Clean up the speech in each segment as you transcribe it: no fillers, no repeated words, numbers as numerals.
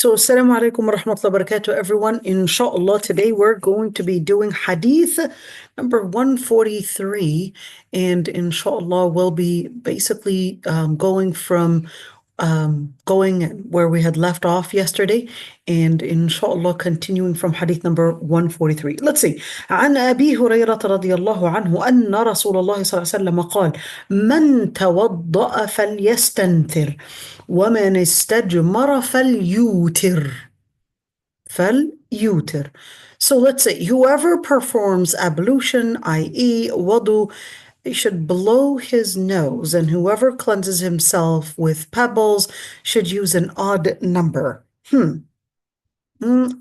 So, Assalamu alaikum wa rahmatullahi wa barakatuh, everyone. Inshallah, today we're going to be doing hadith number 143. And inshallah, we'll be basically going where we had left off yesterday. And inshallah, continuing from hadith number 143. Let's see. عن أبي هريرة رضي الله عنه أن رسول الله صلى الله عليه وسلم قال: من توضأ فليستنثر ومن استجمر فليوتر. So let's say whoever performs ablution, i.e. wudu, he should blow his nose, and whoever cleanses himself with pebbles should use an odd number. I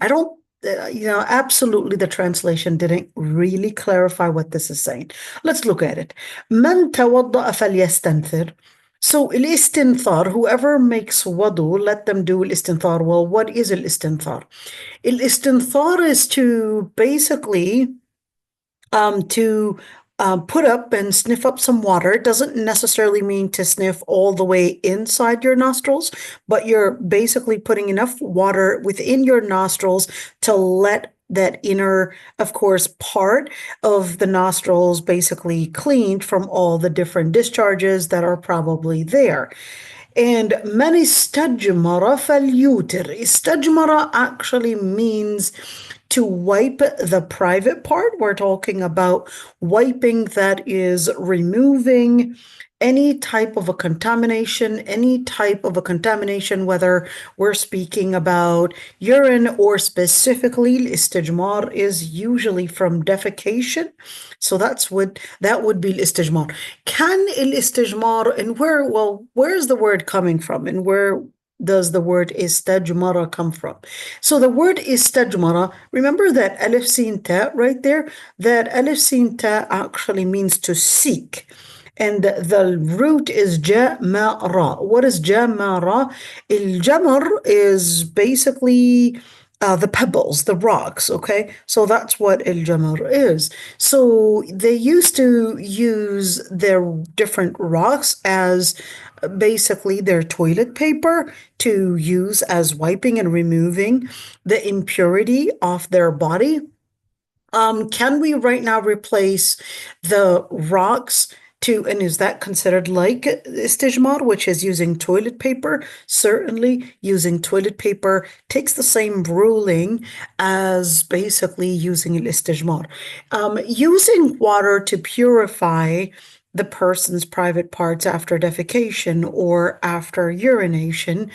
don't, absolutely the translation didn't really clarify what this is saying. Let's look at it. من توضأ فليستنثر. So, al-istinthar, whoever makes wudu, let them do al-istinthar. Well, what is al-istinthar? Al-istinthar is to basically put up and sniff up some water. It doesn't necessarily mean to sniff all the way inside your nostrils, but you're basically putting enough water within your nostrils to let that inner, of course, part of the nostrils basically cleaned from all the different discharges that are probably there. And man istajmara falyutir. Istajmara actually means to wipe the private part. We're talking about wiping, that is removing any type of a contamination, whether we're speaking about urine or specifically istijmar is usually from defecation. So that would be istijmar. Can istijmar, and where's the word coming from, and where does the word istajmara come from? So the word istajmara, remember that alif sin ta right there? That alif sin ta actually means to seek. And the root is jamara. What is jamara? Al-jamar is basically the pebbles, the rocks, okay? So that's what al-jamar is. So they used to use their different rocks as basically their toilet paper to use as wiping and removing the impurity off their body. Can we right now replace the rocks and is that considered like istijmar, which is using toilet paper? Certainly, using toilet paper takes the same ruling as basically using istijmar. Using water to purify the person's private parts after defecation or after urination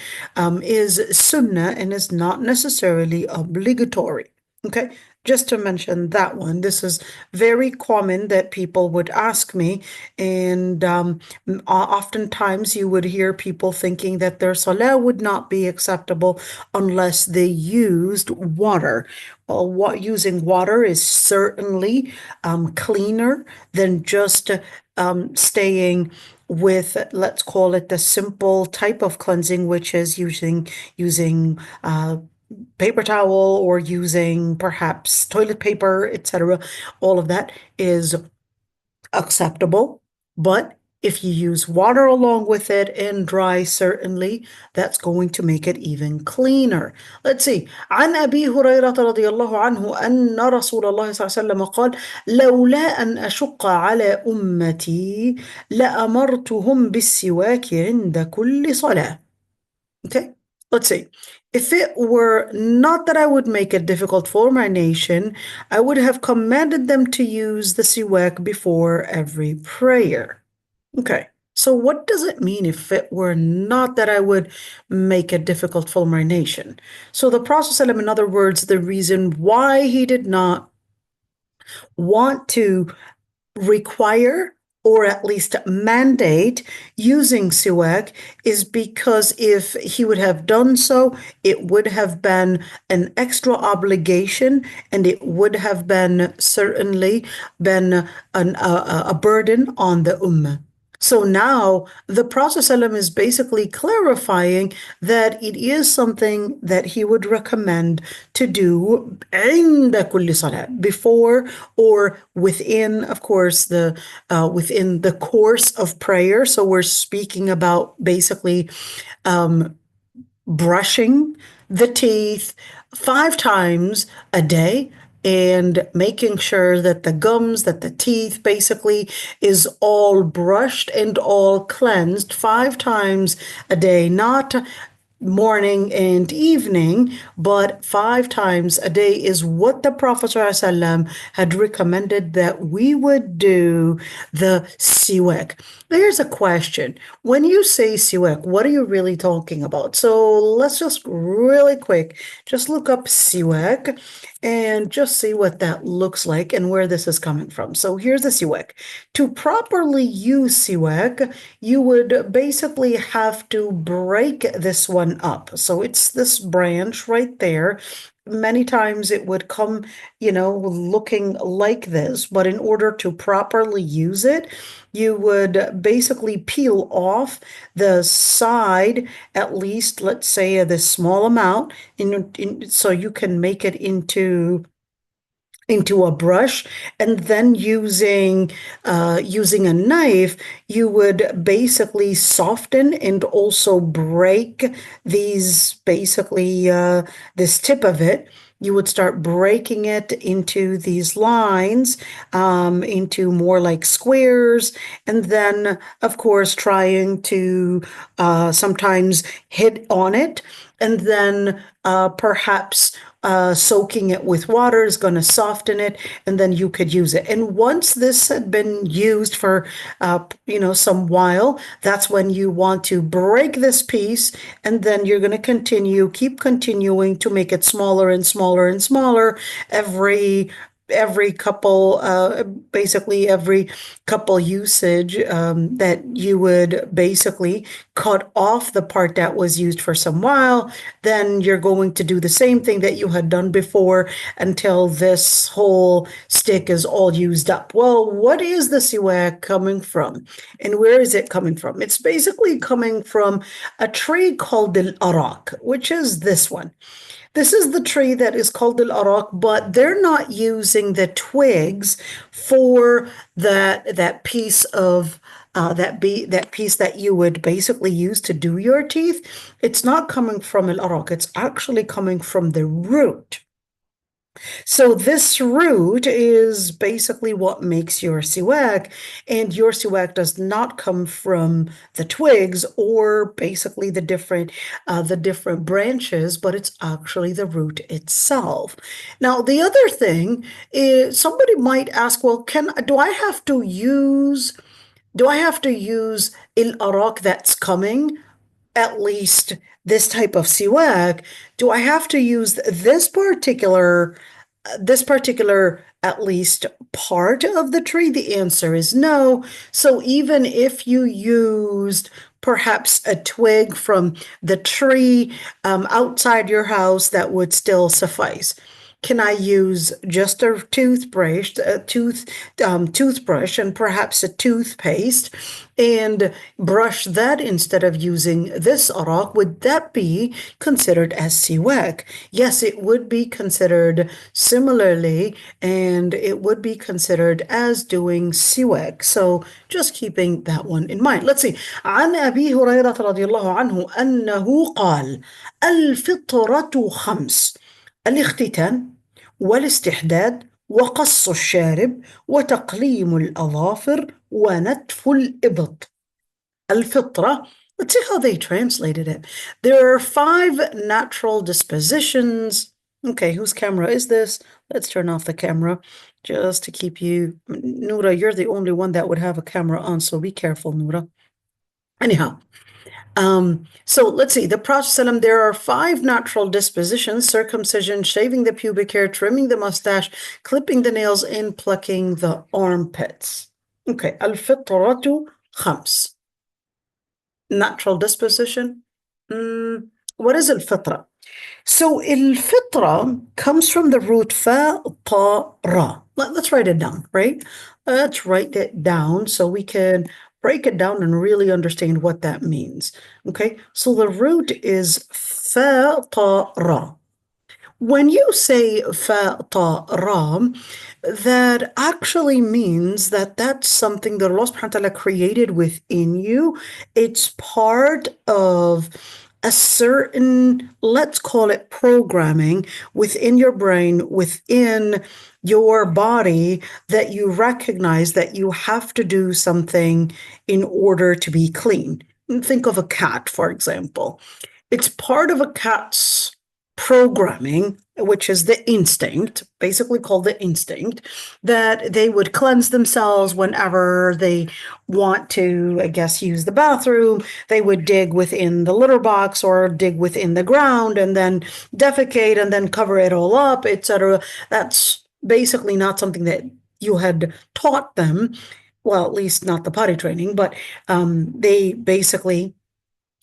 is sunnah and is not necessarily obligatory. Okay, just to mention that one. This is very common that people would ask me, and oftentimes you would hear people thinking that their salah would not be acceptable unless they used water. Well, using water is certainly cleaner than just staying with, let's call it the simple type of cleansing, which is using paper towel or using perhaps toilet paper, etc. All of that is acceptable, but if you use water along with it and dry, certainly that's going to make it even cleaner. Let's see. عن أبي هريرة رضي الله عنه أن رسول الله صلى الله عليه وسلم قال: لولا أن أشق على أمتي لأمرتهم بالسواك عند كل صلاة. Okay, let's see. If it were not that I would make it difficult for my nation, I would have commanded them to use the siwak before every prayer. Okay, so what does it mean if it were not that I would make it difficult for my nation? So the Prophet, in other words, the reason why he did not want to require or at least mandate using siwak is because if he would have done so, it would have been an extra obligation and it would have been certainly been a burden on the ummah. So now the Prophet ﷺ is basically clarifying that it is something that he would recommend to do عند كل صلاة, before or within, of course, within the course of prayer. So we're speaking about basically brushing the teeth 5 times a day and making sure that the gums, that the teeth basically is all brushed and all cleansed 5 times a day, not morning and evening, but 5 times a day is what the Prophet ﷺ had recommended that we would do the siwak. Here's a question. When you say siwak, what are you really talking about? So let's just really quick, just look up siwak and just see what that looks like and where this is coming from. So here's the siwak. To properly use siwak, you would basically have to break this one up. So it's this branch right there. Many times it would come, looking like this, but in order to properly use it, you would basically peel off the side, at least, let's say, this small amount, so you can make it into a brush, and then using a knife, you would basically soften and also break these basically this tip of it. You would start breaking it into these lines, into more like squares, and then, of course, trying to sometimes hit on it, and then perhaps soaking it with water is going to soften it, and then you could use it. And once this had been used for, some while, that's when you want to break this piece, and then you're going to keep continuing to make it smaller and smaller and smaller every couple, basically every couple usage, that you would basically cut off the part that was used for some while. Then you're going to do the same thing that you had done before until this whole stick is all used up. Well, what is the siwak coming from? And where is it coming from? It's basically coming from a tree called al-Arak, which is this one. This is the tree that is called al-Arak, but they're not using the twigs for that piece of that piece that you would basically use to do your teeth. It's not coming from al-Arak. It's actually coming from the root. So this root is basically what makes your siwak, and your siwak does not come from the twigs or basically the different branches, but it's actually the root itself. Now, the other thing is somebody might ask, well, do I have to use al-Arak that's coming? At least this type of siwak, do I have to use this particular at least part of the tree? The answer is no. So even if you used perhaps a twig from the tree outside your house, that would still suffice. Can I use just a toothbrush, toothbrush, and perhaps a toothpaste, and brush that instead of using this arak? Would that be considered as siwak? Yes, it would be considered similarly, and it would be considered as doing siwak. So just keeping that one in mind. Let's see. عن أبي هريرة رضي الله عنه أنه قال: الفطرة 5: الاختتان والاستحداد وقص الشارب وتقليم الأظافر ونتف الإبط. الفطرة. Let's see how they translated it. There are 5 natural dispositions. Okay, whose camera is this? Let's turn off the camera just to keep you. Noura, you're the only one that would have a camera on, so be careful, Noura. Anyhow. So let's see, the Prophet ﷺ, there are 5 natural dispositions: circumcision, shaving the pubic hair, trimming the mustache, clipping the nails, and plucking the armpits. Okay, al-fitratu 5. Natural disposition. What is al-fitra? So al-fitra comes from the root fa, ta, ra. Let's write it down, right? Let's write it down so we can break it down and really understand what that means. Okay, so the root is fa, ta, ra. When you say fa, ta, ra, that actually means that that's something that Allah subhanahu wa ta'ala created within you. It's part of a certain, let's call it programming within your brain, within your body, that you recognize that you have to do something in order to be clean. Think of a cat, for example. It's part of a cat's programming, which is the instinct, basically called the instinct, that they would cleanse themselves whenever they want to, I guess, use the bathroom. They would dig within the litter box or dig within the ground and then defecate and then cover it all up, etc. That's basically not something that you had taught them. Well, at least not the potty training, but they basically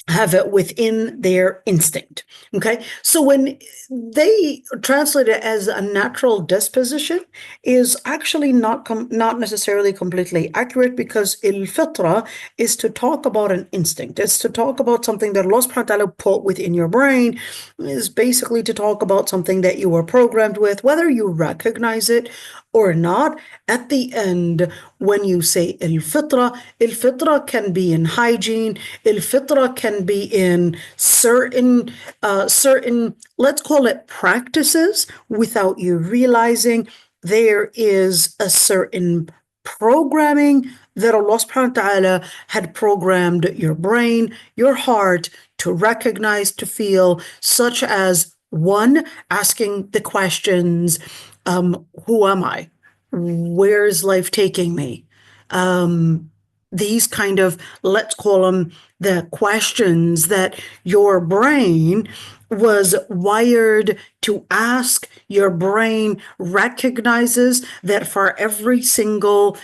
have it within their instinct. Okay. So when they translate it as a natural disposition is actually not necessarily completely accurate, because il-fitra is to talk about an instinct. It's to talk about something that Allah subhanahu wa ta'ala put within your brain, is basically to talk about something that you were programmed with, whether you recognize it or not. At the end, when you say il-fitra can be in hygiene, il-fitra can be in certain, let's call it practices, without you realizing there is a certain programming that Allah subhanahu wa ta'ala had programmed your brain, your heart to recognize, to feel, such as one, asking the questions, who am I? Where is life taking me? These kind of, let's call them the questions that your brain was wired to ask. Your brain recognizes that for every single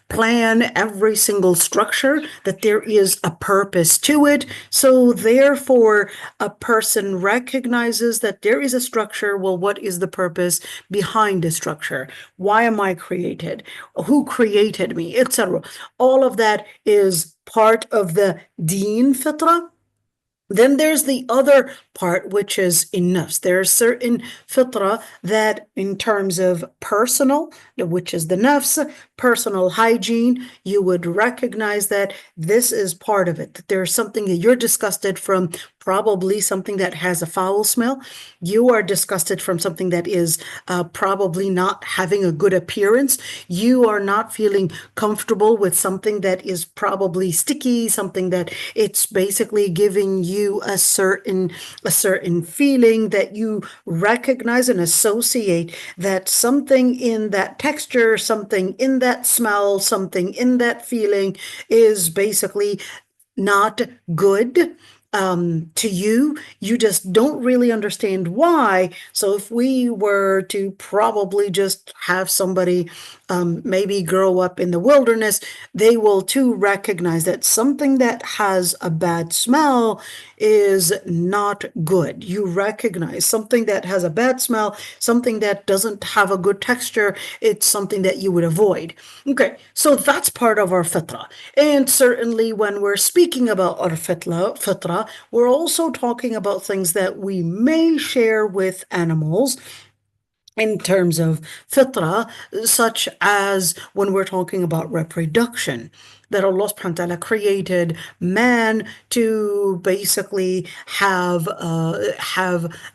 plan, every single structure, that there is a purpose to it. So therefore, a person recognizes that there is a structure. Well, what is the purpose behind the structure? Why am I created? Who created me, etc. All of that is part of the deen fitra. Then there's the other part, which is in nafs. There are certain fitra that, in terms of personal, which is the nafs, personal hygiene, you would recognize that this is part of it. That there's something that you're disgusted from, probably something that has a foul smell. You are disgusted from something that is probably not having a good appearance. You are not feeling comfortable with something that is probably sticky, something that it's basically giving you a certain feeling that you recognize and associate, that something in that texture, something in that smell, something in that feeling is basically not good to you. You just don't really understand why. So if we were to probably just have somebody maybe grow up in the wilderness, they will too recognize that something that has a bad smell is not good. You recognize something that has a bad smell, something that doesn't have a good texture, it's something that you would avoid. Okay, so that's part of our fitra. And certainly when we're speaking about our fitra, we're also talking about things that we may share with animals in terms of fitra, such as when we're talking about reproduction, that Allah subhanahu wa ta'ala created man to basically have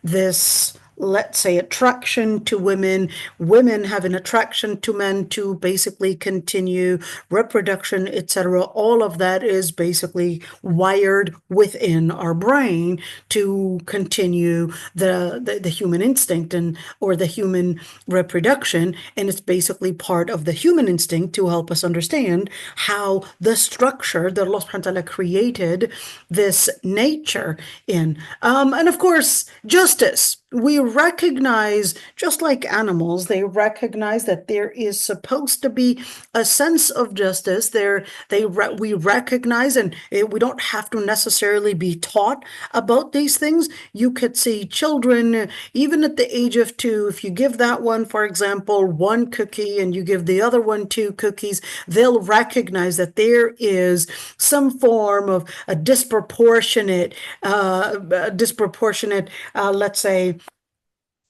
this, let's say, attraction to women. Women have an attraction to men to basically continue reproduction, etc. All of that is basically wired within our brain to continue the human instinct or the human reproduction. And it's basically part of the human instinct to help us understand how the structure that Allah subhanahu wa ta'ala created this nature in. And of course, justice. We recognize, just like animals, they recognize that there is supposed to be a sense of justice. We recognize, and we don't have to necessarily be taught about these things. You could see children, even at the age of 2, if you give that one, for example, 1 cookie and you give the other one 2 cookies, they'll recognize that there is some form of a disproportionate, let's say,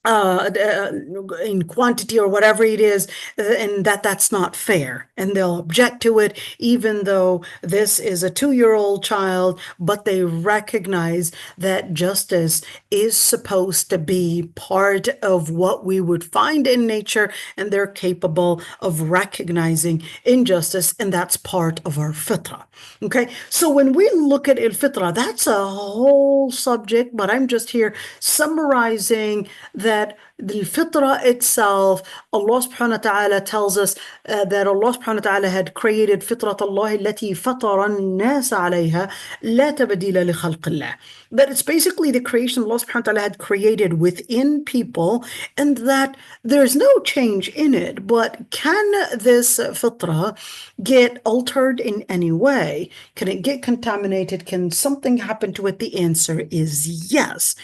in quantity or whatever it is, and that's not fair. And they'll object to it, even though this is a 2-year-old child, but they recognize that justice is supposed to be part of what we would find in nature, and they're capable of recognizing injustice, and that's part of our fitrah. Okay, so when we look at al-fitrah, that's a whole subject, but I'm just here summarizing that the fitrah itself, Allah subhanahu wa ta'ala tells us that Allah subhanahu wa ta'ala had created فطرة الله التي فطر الناس عليها لا تبديل لخلق الله. That it's basically the creation Allah subhanahu wa ta'ala had created within people, and that there's no change in it. But can this fitrah get altered in any way? Can it get contaminated? Can something happen to it? The answer is yes.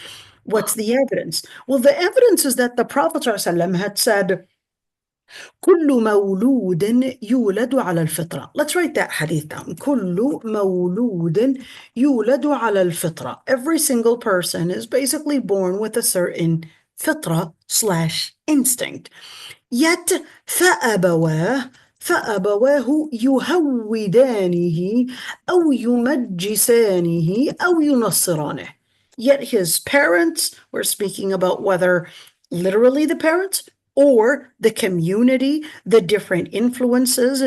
What's the evidence? Well, the evidence is that the Prophet ﷺ had said, كل مولود يولد على الفطرة. Let's write that hadith down. كل مولود يولد على الفطرة. Every single person is basically born with a certain fitra/instinct. Yet فأبواه يهودانه أو يمجسانه أو ينصرانه. Yet his parents, we're speaking about whether literally the parents or the community, the different influences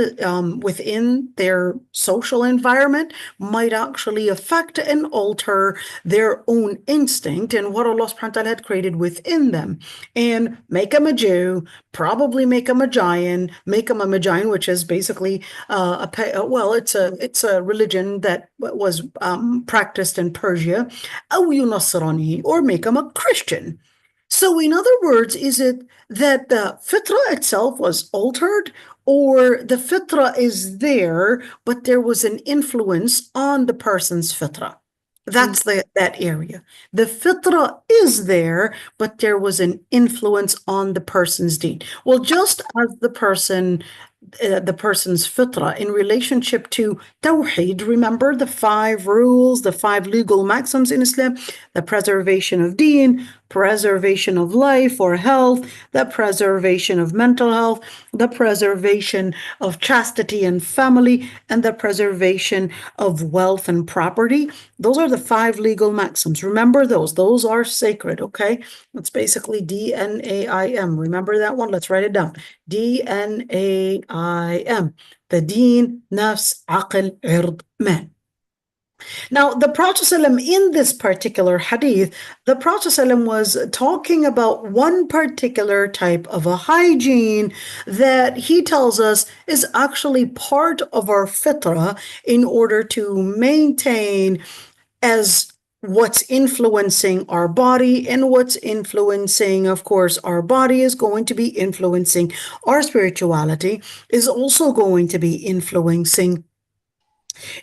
within their social environment might actually affect and alter their own instinct and what Allah subhanahu wa ta'ala had created within them, and make them a Jew, probably make them a Magian, which is basically it's a religion that was practiced in Persia, أو ينصراني, or make them a Christian. So in other words, is it that the fitrah itself was altered, or the fitrah is there, but there was an influence on the person's fitrah? That's that area. The fitrah is there, but there was an influence on the person's deed. Well, just as the person's fitrah in relationship to tawheed, remember the 5 rules, the 5 legal maxims in Islam: the preservation of deen, preservation of life or health, the preservation of mental health, the preservation of chastity and family, and the preservation of wealth and property. Those are the 5 legal maxims. Remember those. Those are sacred, okay? It's basically D-N-A-I-M. Remember that one? Let's write it down. D-N-A-I-M. The deen, nafs, aql, ird, man. Now, the Prophet ﷺ, in this particular hadith, the Prophet ﷺ was talking about one particular type of a hygiene that he tells us is actually part of our fitrah in order to maintain as what's influencing our body, and what's influencing, of course, our body is going to be influencing our spirituality, is also going to be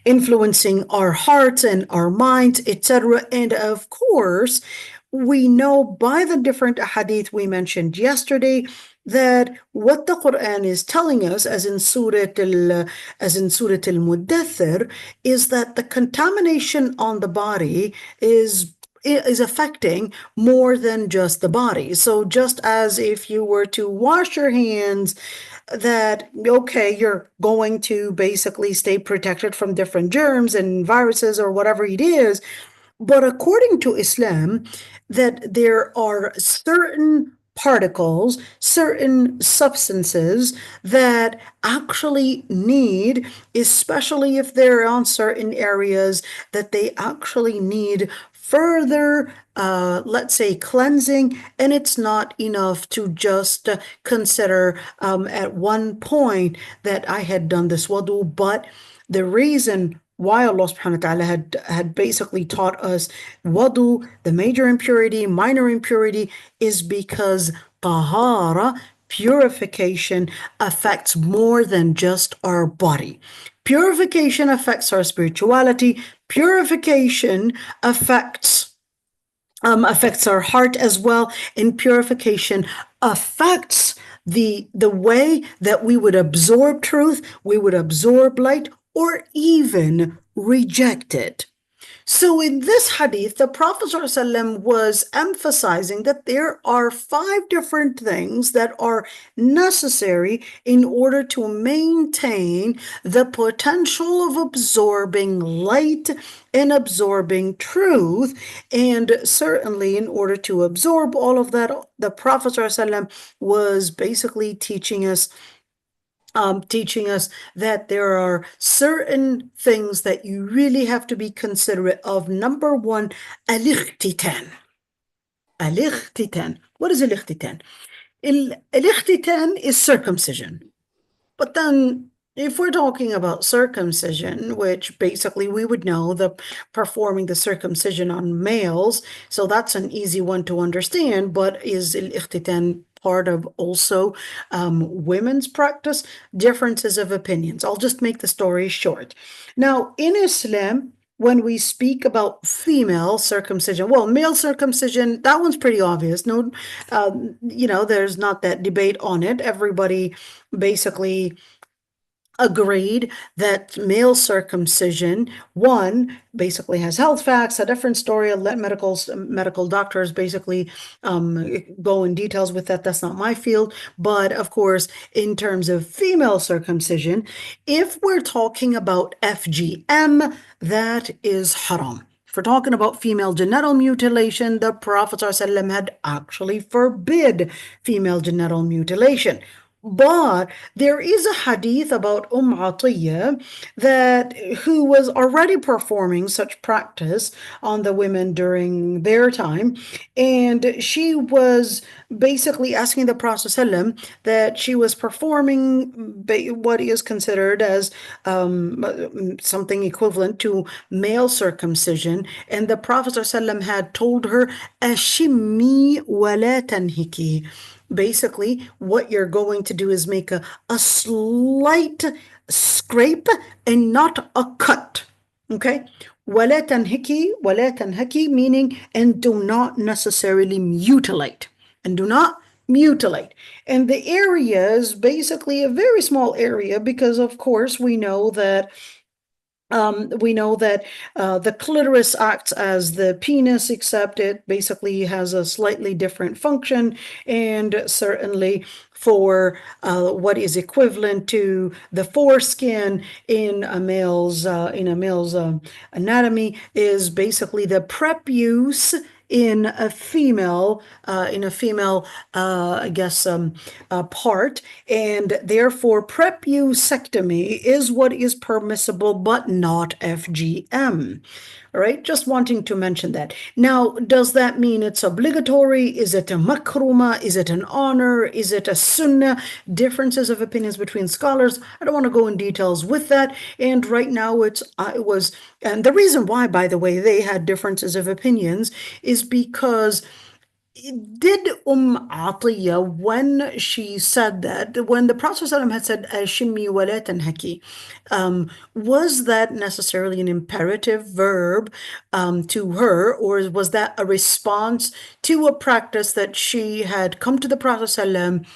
influencing our hearts and our minds, etc. And of course, we know by the different hadith we mentioned yesterday that what the Quran is telling us, as in Surah Al-Muddathir, is that the contamination on the body is affecting more than just the body. So just as if you were to wash your hands, that, okay, you're going to basically stay protected from different germs and viruses or whatever it is. But according to Islam, that there are certain particles, certain substances that actually need, especially if they're on certain areas, that they actually need further, let's say, cleansing, and it's not enough to just consider at one point that I had done this wudu, but the reason why Allah subhanahu wa ta'ala had basically taught us wudu, the major impurity, minor impurity, is because tahara, purification, affects more than just our body. Purification affects our spirituality. Purification affects our heart as well, and purification affects the way that we would absorb truth, we would absorb light, or even reject it. So in this hadith, the Prophet ﷺ was emphasizing that there are 5 different things that are necessary in order to maintain the potential of absorbing light and absorbing truth. And certainly in order to absorb all of that, the Prophet ﷺ was basically teaching us that there are certain things that you really have to be considerate of. Number one, al-ikhtitan. Al-ikhtitan. What is al-ikhtitan? Al-ikhtitan is circumcision. But then if we're talking about circumcision, which basically we would know the performing the circumcision on males, so that's an easy one to understand, but is al-ikhtitan part of also women's practice? Differences of opinions. I'll just make the story short. Now, in Islam, when we speak about female circumcision, well, male circumcision, that one's pretty obvious. No, there's not that debate on it. Everybody basically agreed that male circumcision, one, basically has health facts, a different story. Let medical doctors basically go in details with that. That's not my field. But of course, in terms of female circumcision, if we're talking about FGM, that is haram. If we're talking about female genital mutilation, the Prophet ﷺ had actually forbid female genital mutilation. But there is a hadith about Atiyah who was already performing such practice on the women during their time, and she was basically asking the Prophet ﷺ that she was performing what is considered as something equivalent to male circumcision, and the Prophet ﷺ had told her, "Ashimi wala tanhiki." Basically, what you're going to do is make a slight scrape and not a cut. Okay? وَلَا تَنْهِكِ meaning, and do not necessarily mutilate. And do not mutilate. And the area is basically a very small area because, of course, we know that the clitoris acts as the penis, except it basically has a slightly different function, and certainly for what is equivalent to the foreskin in a male's anatomy is basically the prepuce in a female, part, and therefore prepusectomy is what is permissible, but not FGM. All right, just wanting to mention that. Now, does that mean it's obligatory? Is it a makruma? Is it an honor? Is it a sunnah? Differences of opinions between scholars. I don't want to go in details with that. And right now and the reason why, by the way, they had differences of opinions is because did Atiyah, when she said that, when the Prophet ﷺ had said, "Shimmi wala tanhaki," was that necessarily an imperative verb to her, or was that a response to a practice that she had come to the Prophet ﷺ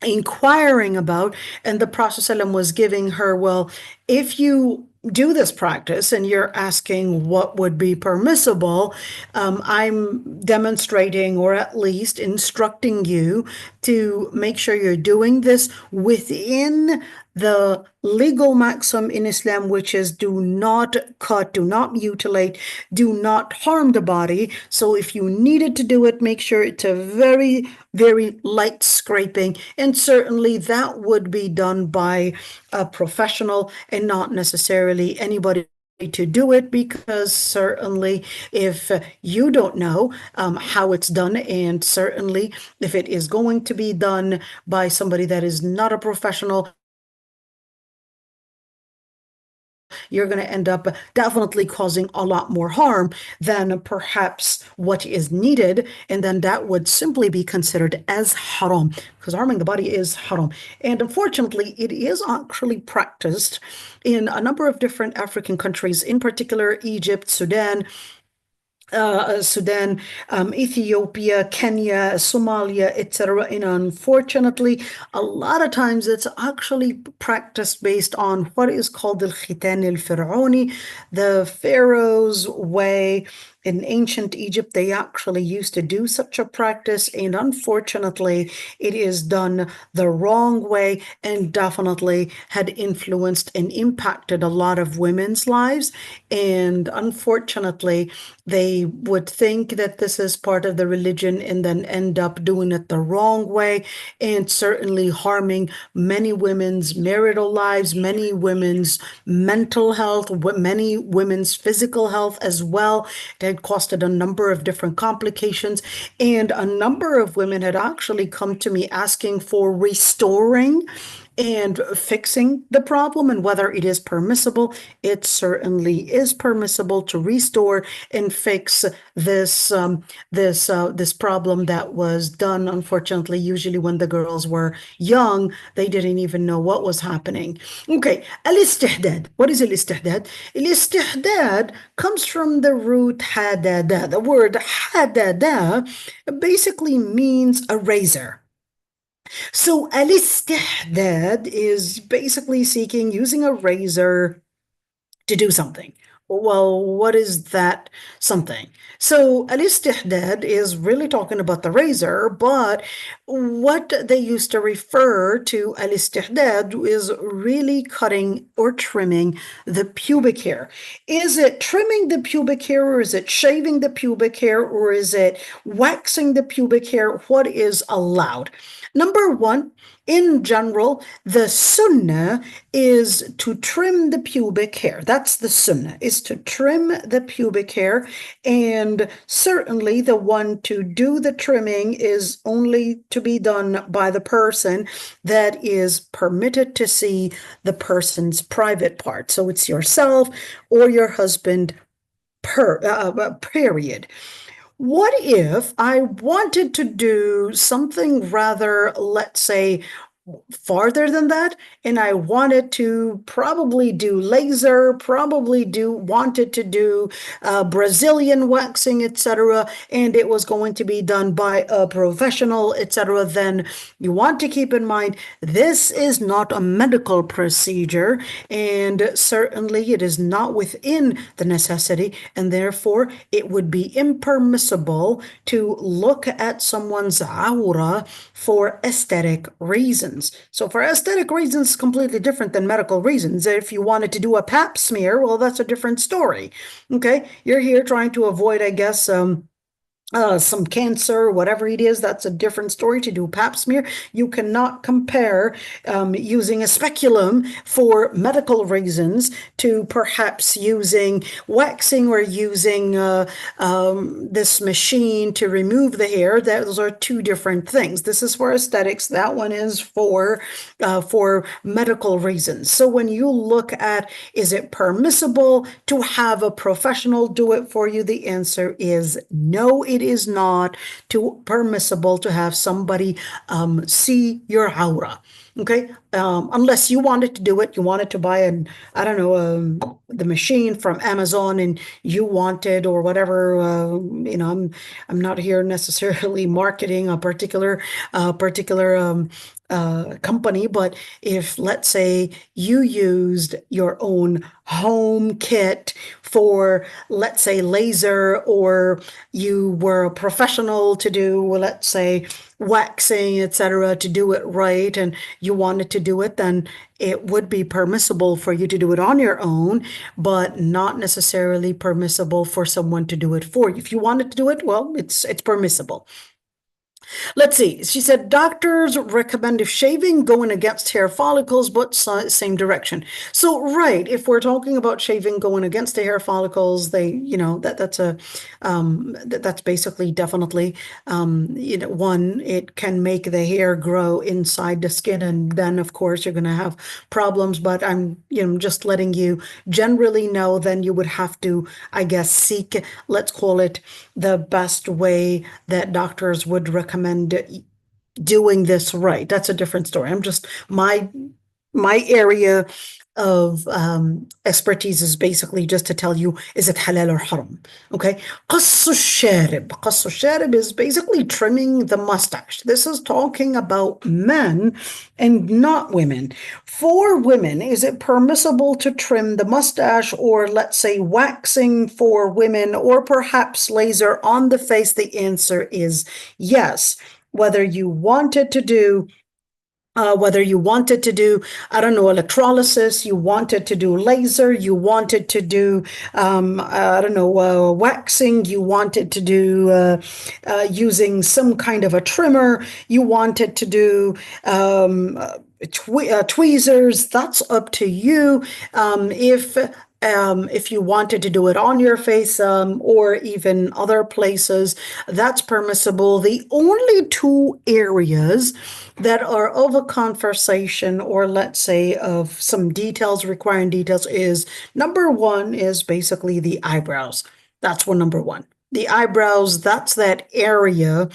inquiring about, and the Prophet ﷺ was giving her, well, if you do this practice and you're asking what would be permissible, I'm demonstrating, or at least instructing you to make sure you're doing this within the legal maxim in Islam, which is do not cut, do not mutilate, do not harm the body. So if you needed to do it, make sure it's a very, very light scraping. And certainly that would be done by a professional and not necessarily anybody to do it, because certainly if you don't know how it's done, and certainly if it is going to be done by somebody that is not a professional, you're going to end up definitely causing a lot more harm than perhaps what is needed, and then that would simply be considered as haram, because harming the body is haram. And unfortunately, it is actually practiced in a number of different African countries, in particular Egypt, Sudan, Sudan, Ethiopia, Kenya, Somalia, etc. And unfortunately, a lot of times it's actually practiced based on what is called al-khitan al-fir'uni, the Pharaoh's way. In ancient Egypt, they actually used to do such a practice, and unfortunately, it is done the wrong way and definitely had influenced and impacted a lot of women's lives. And unfortunately, they would think that this is part of the religion and then end up doing it the wrong way and certainly harming many women's marital lives, many women's mental health, many women's physical health as well. It had costed a number of different complications, and a number of women had actually come to me asking for restoring and fixing the problem and whether it is permissible. It certainly is permissible to restore and fix this problem that was done. Unfortunately, usually when the girls were young, they didn't even know what was happening. Okay, al-istihdad. What is al-istihdad? Al-istihdad comes from the root hadada. The word hadada basically means a razor. So al-istihdad is basically seeking using a razor to do something. Well, what is that something? So al-istihdad is really talking about the razor, but what they used to refer to al-istihdad is really cutting or trimming the pubic hair. Is it trimming the pubic hair, or is it shaving the pubic hair, or is it waxing the pubic hair? What is allowed? Number one, in general, the sunnah is to trim the pubic hair. That's the sunnah, is to trim the pubic hair. And certainly the one to do the trimming is only to be done by the person that is permitted to see the person's private part. So it's yourself or your husband, period. What if I wanted to do something rather, let's say, farther than that, and I wanted to probably do laser, wanted to do Brazilian waxing, etc., and it was going to be done by a professional, etc., then you want to keep in mind this is not a medical procedure, and certainly it is not within the necessity, and therefore it would be impermissible to look at someone's aura for aesthetic reasons. So for aesthetic reasons, it's completely different than medical reasons. If you wanted to do a pap smear, well, that's a different story. Okay, you're here trying to avoid, I guess, some cancer, whatever it is, that's a different story. To do pap smear, you cannot compare using a speculum for medical reasons to perhaps using waxing or using this machine to remove the hair. Those are two different things. This is for aesthetics. That one is for medical reasons. So when you look at, is it permissible to have a professional do it for you? The answer is no, it is not permissible to have somebody see your aura. Okay, unless you wanted to do it, you wanted to buy I don't know, the machine from Amazon, and you wanted, or whatever, I'm not here necessarily marketing a particular company, but if, let's say, you used your own home kit for, let's say, laser, or you were a professional to do, let's say, waxing, etc., to do it right, and you wanted to do it, then it would be permissible for you to do it on your own, but not necessarily permissible for someone to do it for you. If you wanted to do it, well, it's permissible. Let's see. She said, doctors recommend if shaving going against hair follicles, but same direction. So, right, if we're talking about shaving going against the hair follicles, that's basically definitely, one, it can make the hair grow inside the skin, and then of course you're going to have problems. But I'm, just letting you generally know, then you would have to, I guess, seek, let's call it, the best way that doctors would recommend doing this right. That's a different story. My My area of expertise is basically just to tell you, is it halal or haram? Okay. قص الشارب. قص الشارب is basically trimming the mustache. This is talking about men and not women. For women, is it permissible to trim the mustache, or let's say waxing for women, or perhaps laser on the face? The answer is yes. Whether you wanted to do, I don't know, electrolysis, you wanted to do laser, you wanted to do, I don't know, waxing, you wanted to do using some kind of a trimmer, you wanted to do tweezers, that's up to you. If you wanted to do it on your face or even other places, that's permissible. The only two areas that are of a conversation, or let's say of some details, requiring details, is number one is basically the eyebrows. That's number one. The eyebrows, that's that area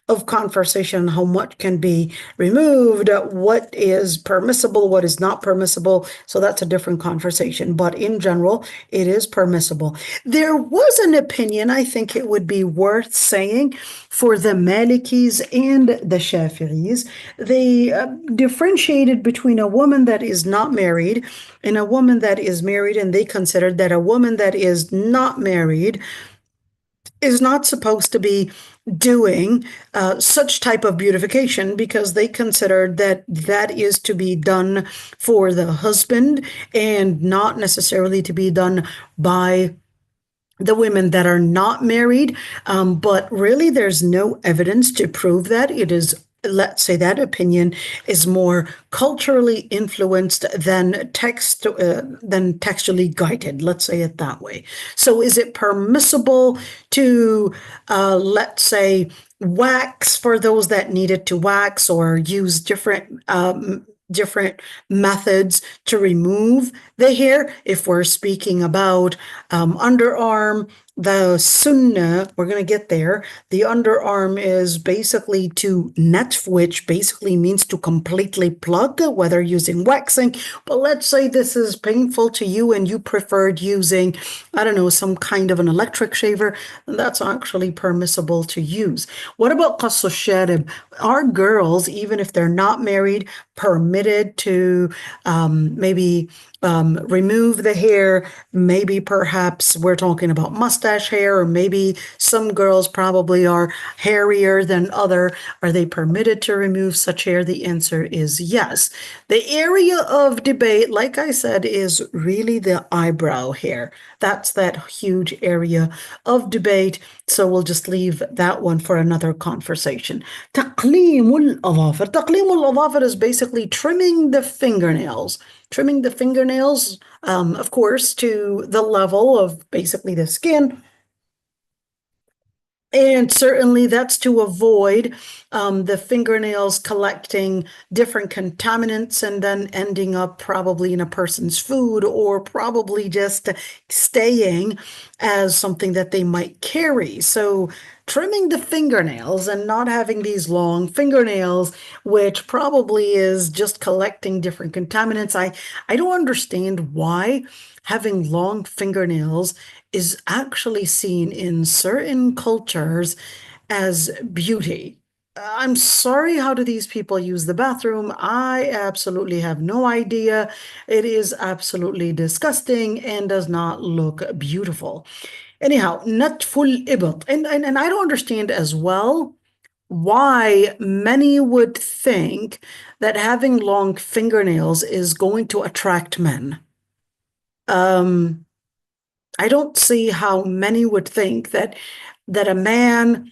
of conversation, how much can be removed, what is permissible, what is not permissible. So that's a different conversation. But in general, it is permissible. There was an opinion, I think it would be worth saying, for the Malikis and the Shafi'is. They differentiated between a woman that is not married and a woman that is married, and they considered that a woman that is not married is not supposed to be doing such type of beautification, because they considered that that is to be done for the husband and not necessarily to be done by the women that are not married. But really, there's no evidence to prove that. It is, let's say, that opinion is more culturally influenced than textually guided. Let's say it that way. So is it permissible to, let's say, wax for those that needed to wax, or use different methods to remove the hair? If we're speaking about underarm, the sunnah, we're going to get there. The underarm is basically to net, which basically means to completely plug, whether using waxing. But let's say this is painful to you and you preferred using, I don't know, some kind of an electric shaver, that's actually permissible to use. What about qassu sharib? Are girls, even if they're not married, permitted to maybe remove the hair? Maybe perhaps we're talking about mustache hair, or maybe some girls probably are hairier than other. Are they permitted to remove such hair? The answer is yes. The area of debate, like I said, is really the eyebrow hair. That's that huge area of debate. So we'll just leave that one for another conversation. تقليم الأظافر. تقليم الأظافر is basically trimming the fingernails. Trimming the fingernails, of course, to the level of basically the skin. And certainly that's to avoid the fingernails collecting different contaminants and then ending up probably in a person's food, or probably just staying as something that they might carry. So trimming the fingernails and not having these long fingernails, which probably is just collecting different contaminants. I don't understand why having long fingernails is actually seen in certain cultures as beauty. I'm sorry, how do these people use the bathroom? I absolutely have no idea. It is absolutely disgusting and does not look beautiful. Anyhow, natful ibit. And I don't understand as well why many would think that having long fingernails is going to attract men. I don't see how many would think that a man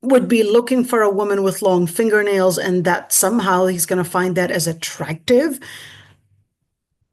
would be looking for a woman with long fingernails and that somehow he's going to find that as attractive.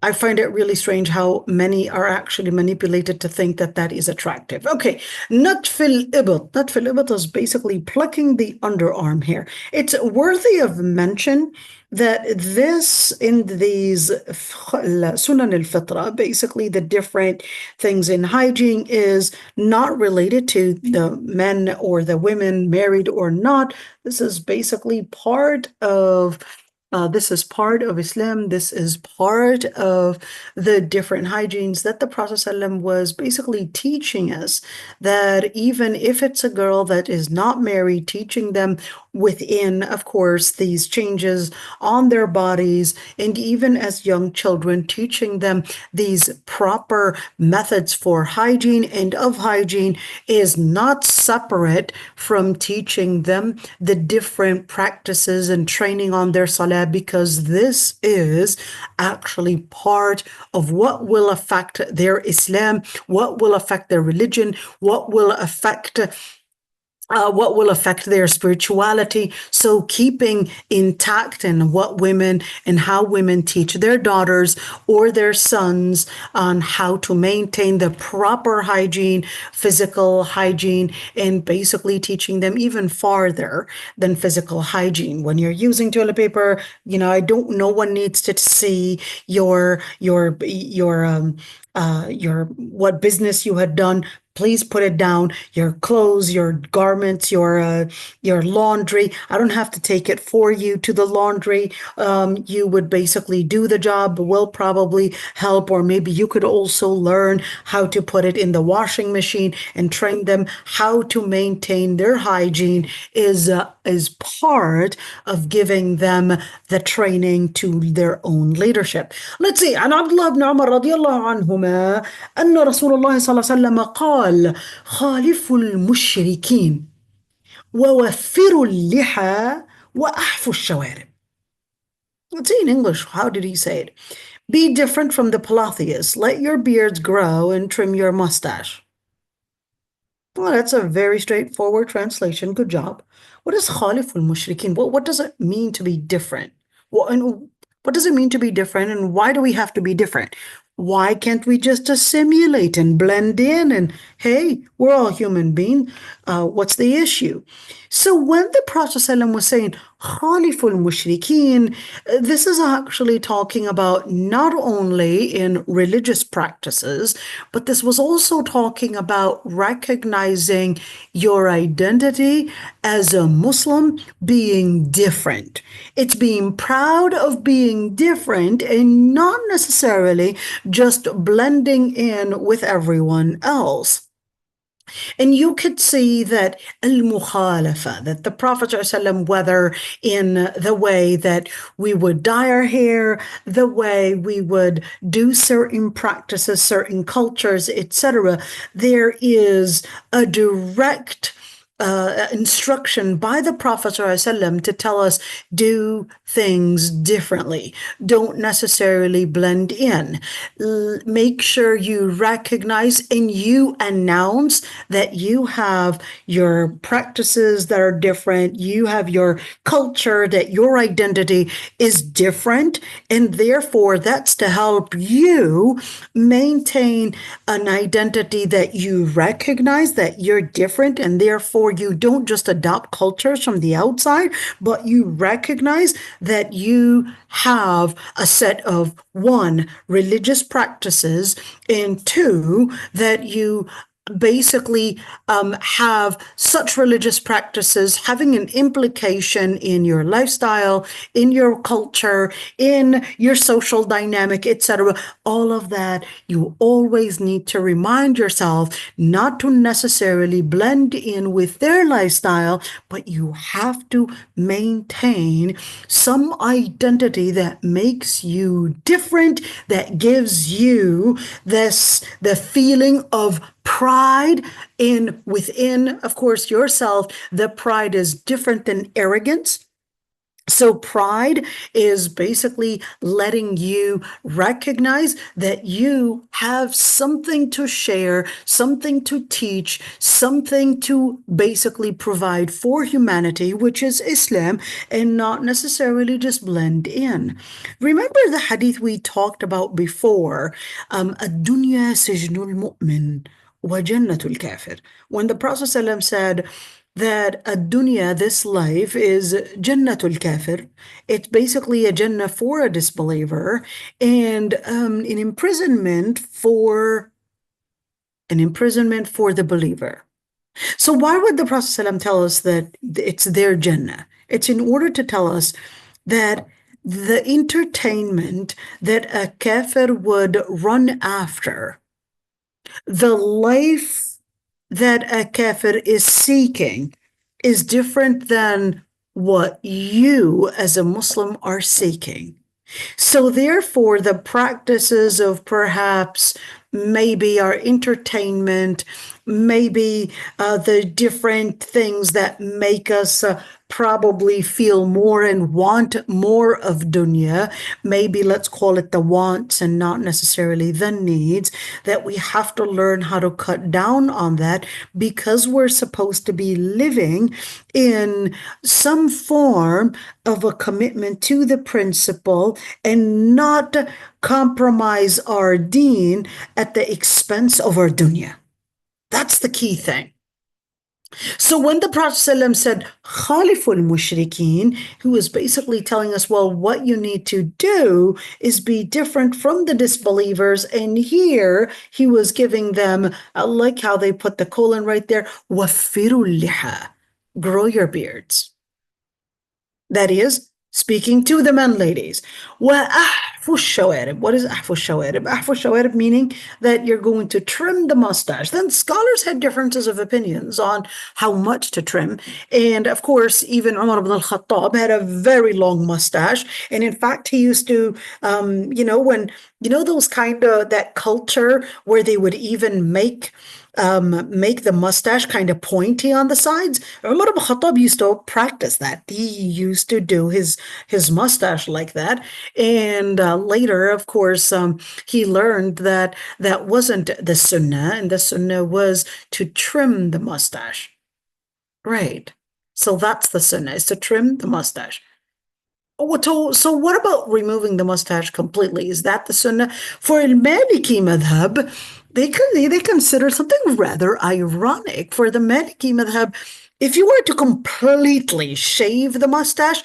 I find it really strange how many are actually manipulated to think that that is attractive. Okay, natfil ibit. Natfil ibit is basically plucking the underarm hair. It's worthy of mention that this, in these sunan al-fitra, basically the different things in hygiene, is not related to the men or the women, married or not. This is basically part of This is part of Islam. This is part of the different hygienes that the Prophet ﷺ was basically teaching us, that even if it's a girl that is not married, teaching them within, of course, these changes on their bodies, and even as young children, teaching them these proper methods for hygiene and of hygiene is not separate from teaching them the different practices and training on their salah, because this is actually part of what will affect their Islam, what will affect their religion, what will affect their spirituality. So keeping intact in what women and how women teach their daughters or their sons on how to maintain the proper hygiene, physical hygiene, and basically teaching them even farther than physical hygiene. When you're using toilet paper, no one needs to see your what business you had done. Please put it down. Your clothes, your garments, your laundry. I don't have to take it for you to the laundry. You would basically do the job. Will probably help, or maybe you could also learn how to put it in the washing machine and train them how to maintain their hygiene. Is part of giving them the training to their own leadership. Let's see. عن عبد الله بن عمر رضي الله عنهما أن رسول الله صلى الله عليه وسلم قال خالفوا المشركين ووفروا اللحى وأحفوا الشوارب. Let's see in English. How did he say it? Be different from the polytheists. Let your beards grow and trim your mustache. Well, that's a very straightforward translation. Good job. What is خالف المشركين? What does it mean to be different? What does it mean to be different, and why do we have to be different? Why can't we just assimilate and blend in and, hey, we're all human beings. What's the issue? So when the Prophet ﷺ was saying, خالفوا المشركين, this is actually talking about not only in religious practices, but this was also talking about recognizing your identity as a Muslim being different. It's being proud of being different and not necessarily just blending in with everyone else. And you could see that al-mukhalafa, that the Prophet ﷺ, whether in the way that we would dye our hair, the way we would do certain practices, certain cultures, etc., there is a direct instruction by the Prophet ﷺ to tell us, do things differently. Don't necessarily blend in. Make sure you recognize and you announce that you have your practices that are different. You have your culture, that your identity is different. And therefore, that's to help you maintain an identity that you recognize that you're different, and therefore you don't just adopt cultures from the outside, but you recognize that you have a set of, one, religious practices, and two, that you basically have such religious practices having an implication in your lifestyle, in your culture, in your social dynamic, etc. All of that, you always need to remind yourself not to necessarily blend in with their lifestyle, but you have to maintain some identity that makes you different, that gives you the feeling of pride within, of course, yourself. The pride is different than arrogance. So pride is basically letting you recognize that you have something to share, something to teach, something to basically provide for humanity, which is Islam, and not necessarily just blend in. Remember the hadith we talked about before, الدنيا سجن المؤمن وجنة الكافر. When the Prophet ﷺ said that ad-dunya, this life, is jannatul kafir. It's basically a jannah for a disbeliever, and an imprisonment for the believer. So why would the Prophet ﷺ tell us that it's their jannah? It's in order to tell us that the entertainment that a kafir would run after, the life that a kafir is seeking is different than what you as a Muslim are seeking. So, therefore, the practices of perhaps maybe our entertainment, maybe the different things that make us probably feel more and want more of dunya, maybe let's call it the wants and not necessarily the needs, that we have to learn how to cut down on that because we're supposed to be living in some form of a commitment to the principle and not compromise our deen at the expense of our dunya. That's the key thing. So when the Prophet ﷺ said, Khaliful Mushrikeen, he was basically telling us, well, what you need to do is be different from the disbelievers. And here he was giving them, I like how they put the colon right there, وَفِّرُوا اللِّحَى, grow your beards. That is, speaking to the men, ladies. وَأَحْفُوا الشَّوَارِبْ. What is أحفُوا الشَّوَارِبْ? أحفُوا الشَّوَارِبْ meaning that you're going to trim the mustache. Then scholars had differences of opinions on how much to trim. And of course, even Umar ibn al-Khattab had a very long mustache. And in fact, he used to, when, those kind of, that culture where they would even make the mustache kind of pointy on the sides. Umar ibn Khattab used to practice that. He used to do his mustache like that. And later, of course, he learned that that wasn't the sunnah, and the sunnah was to trim the mustache. Right. So that's the sunnah, is to trim the mustache. So what about removing the mustache completely? Is that the sunnah? For al-Maliki madhab, they consider something rather ironic. For the Maliki madhab, if you were to completely shave the mustache,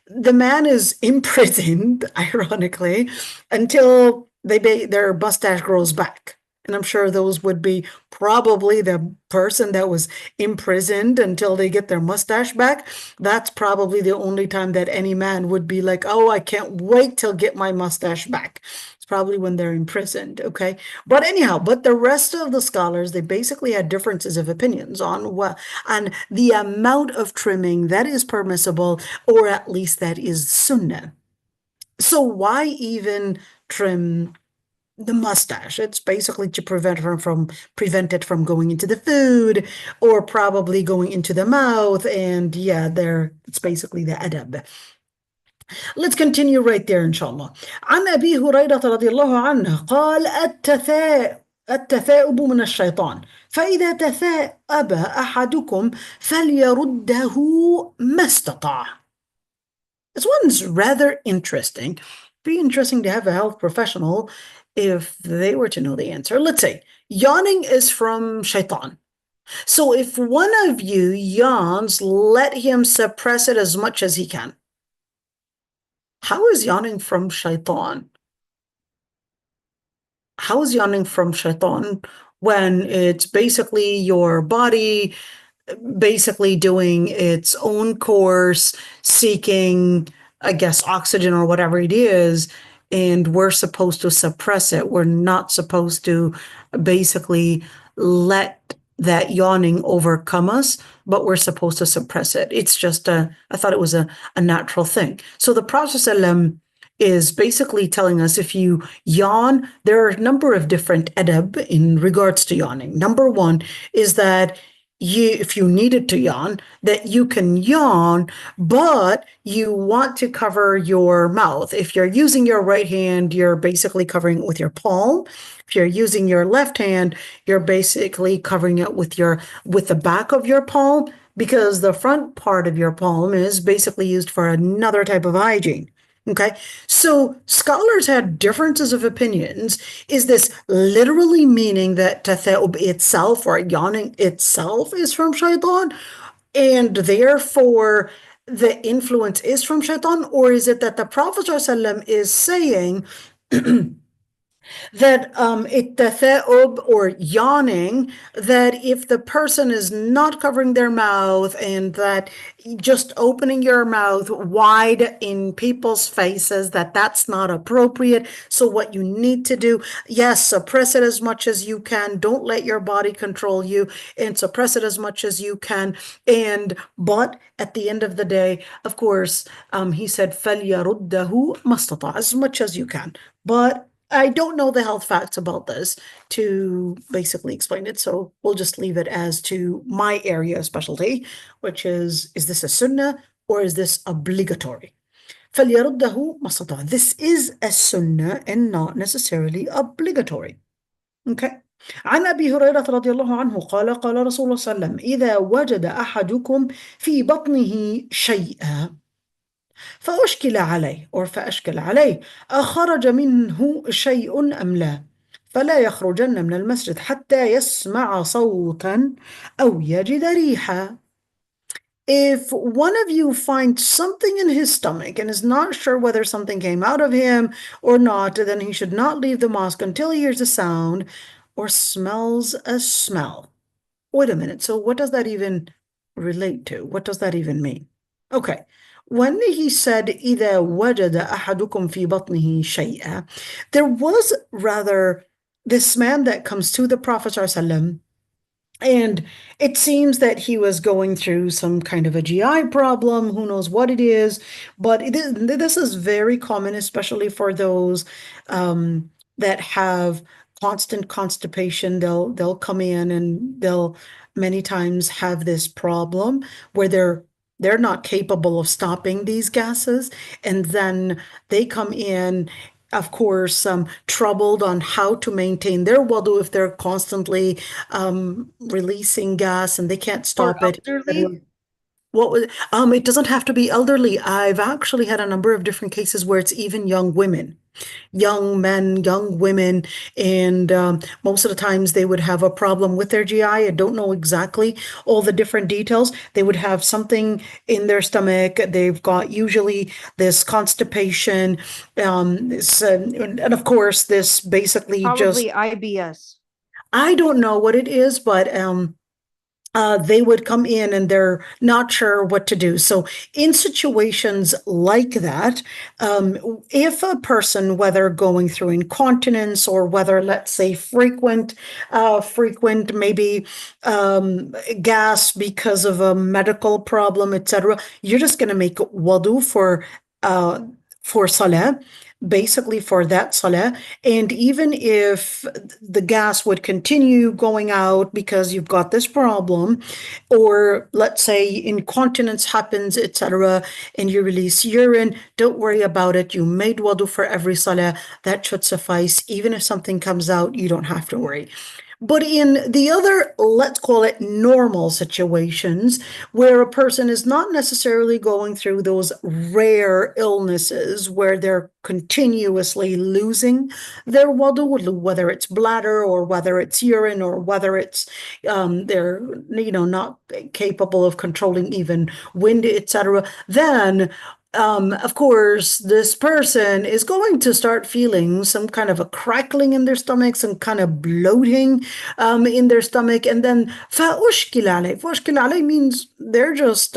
the man is imprisoned, ironically, until their mustache grows back. And I'm sure those would be probably the person that was imprisoned until they get their mustache back. That's probably the only time that any man would be like, oh, I can't wait till get my mustache back. It's probably when they're imprisoned, okay? But anyhow, the rest of the scholars, they basically had differences of opinions on the amount of trimming that is permissible, or at least that is sunnah. So why even trim the mustache? It's basically to prevent it from going into the food or probably going into the mouth. And yeah, it's basically the adab. Let's continue right there, inshallah. عن أبي هريرة رضي الله عنه قال التثاؤب من الشيطان فإذا تثاءب أحدكم فليرده ما استطاع. This one's rather interesting. Be interesting to have a health professional if they were to know the answer. Let's say yawning is from shaitan. So if one of you yawns, let him suppress it as much as he can. How is yawning from shaitan? How is yawning from shaitan when it's basically your body basically doing its own course, seeking, I guess, oxygen or whatever it is, and we're supposed to suppress it. We're not supposed to basically let that yawning overcome us, but we're supposed to suppress it. It's just I thought it was a natural thing. So the Prophet ﷺ is basically telling us if you yawn, there are a number of different adab in regards to yawning. Number one is that if you needed to yawn, that you can yawn, but you want to cover your mouth. If you're using your right hand, you're basically covering it with your palm. If you're using your left hand, you're basically covering it with the back of your palm, because the front part of your palm is basically used for another type of hygiene. Okay, so scholars had differences of opinions. Is this literally meaning that tatha'ub itself or yawning itself is from shaitan, and therefore the influence is from shaitan? Or is it that the Prophet ﷺ is saying that التثاؤب or yawning, that if the person is not covering their mouth and that just opening your mouth wide in people's faces, that that's not appropriate. So what you need to do, yes, suppress it as much as you can. Don't let your body control you, and suppress it as much as you can. But at the end of the day, of course, he said فَلْيَرُدَّهُ مَا اسْتَطَاعَ, as much as you can. But I don't know the health facts about this to basically explain it, so we'll just leave it as to my area of specialty, which is this a sunnah or is this obligatory? فَلْيَرُدَّهُ مَا اسْتَطَاعَ. This is a sunnah and not necessarily obligatory. Okay. عن أبي هريرة رضي الله عنه قال قال رسول الله صلى الله عليه وسلم إذا وجد أحدكم في بطنه شيئا فأشكل عليه فأشكل عليه أخرج منه شيء أم لا فلا يخرجن من المسجد حتى يسمع صوتا أو يجد ريحا. If one of you finds something in his stomach and is not sure whether something came out of him or not, then he should not leave the mosque until he hears a sound or smells a smell. Wait a minute. So what does that even relate to? What does that even mean? Okay. When he said إذا وجد أحدكم في بطنه شيئا, there was rather this man that comes to the Prophet ﷺ, and it seems that he was going through some kind of a GI problem, who knows what it is, but this is very common, especially for those that have constant constipation. They'll come in and they'll many times have this problem where they're not capable of stopping these gases, and then they come in, of course, troubled on how to maintain their wudu if they're constantly releasing gas and they can't Or stop it. elderly? What was it doesn't have to be elderly. I've actually had a number of different cases where it's even young women, young men, young women, and most of the times they would have a problem with their GI. I don't know exactly all the different details. They would have something in their stomach. They've got usually this constipation, and of course, this basically just, Probably IBS. I don't know what it is, but they would come in and they're not sure what to do. So in situations like that, if a person, whether going through incontinence or whether, let's say, frequent maybe gas because of a medical problem, etc., you're just going to make wudu for salah, basically for that salah. And even if the gas would continue going out because you've got this problem, or let's say incontinence happens, etc., and you release urine, don't worry about it. You made wudu for every salah. That should suffice. Even if something comes out, you don't have to worry. But in the other, let's call it normal situations, where a person is not necessarily going through those rare illnesses where they're continuously losing their wudu, whether it's bladder or whether it's urine or whether it's they're not capable of controlling even wind, etc., then of course, this person is going to start feeling some kind of a crackling in their stomach, some kind of bloating in their stomach, and then فأشكل عليه. فأشكل عليه means they're just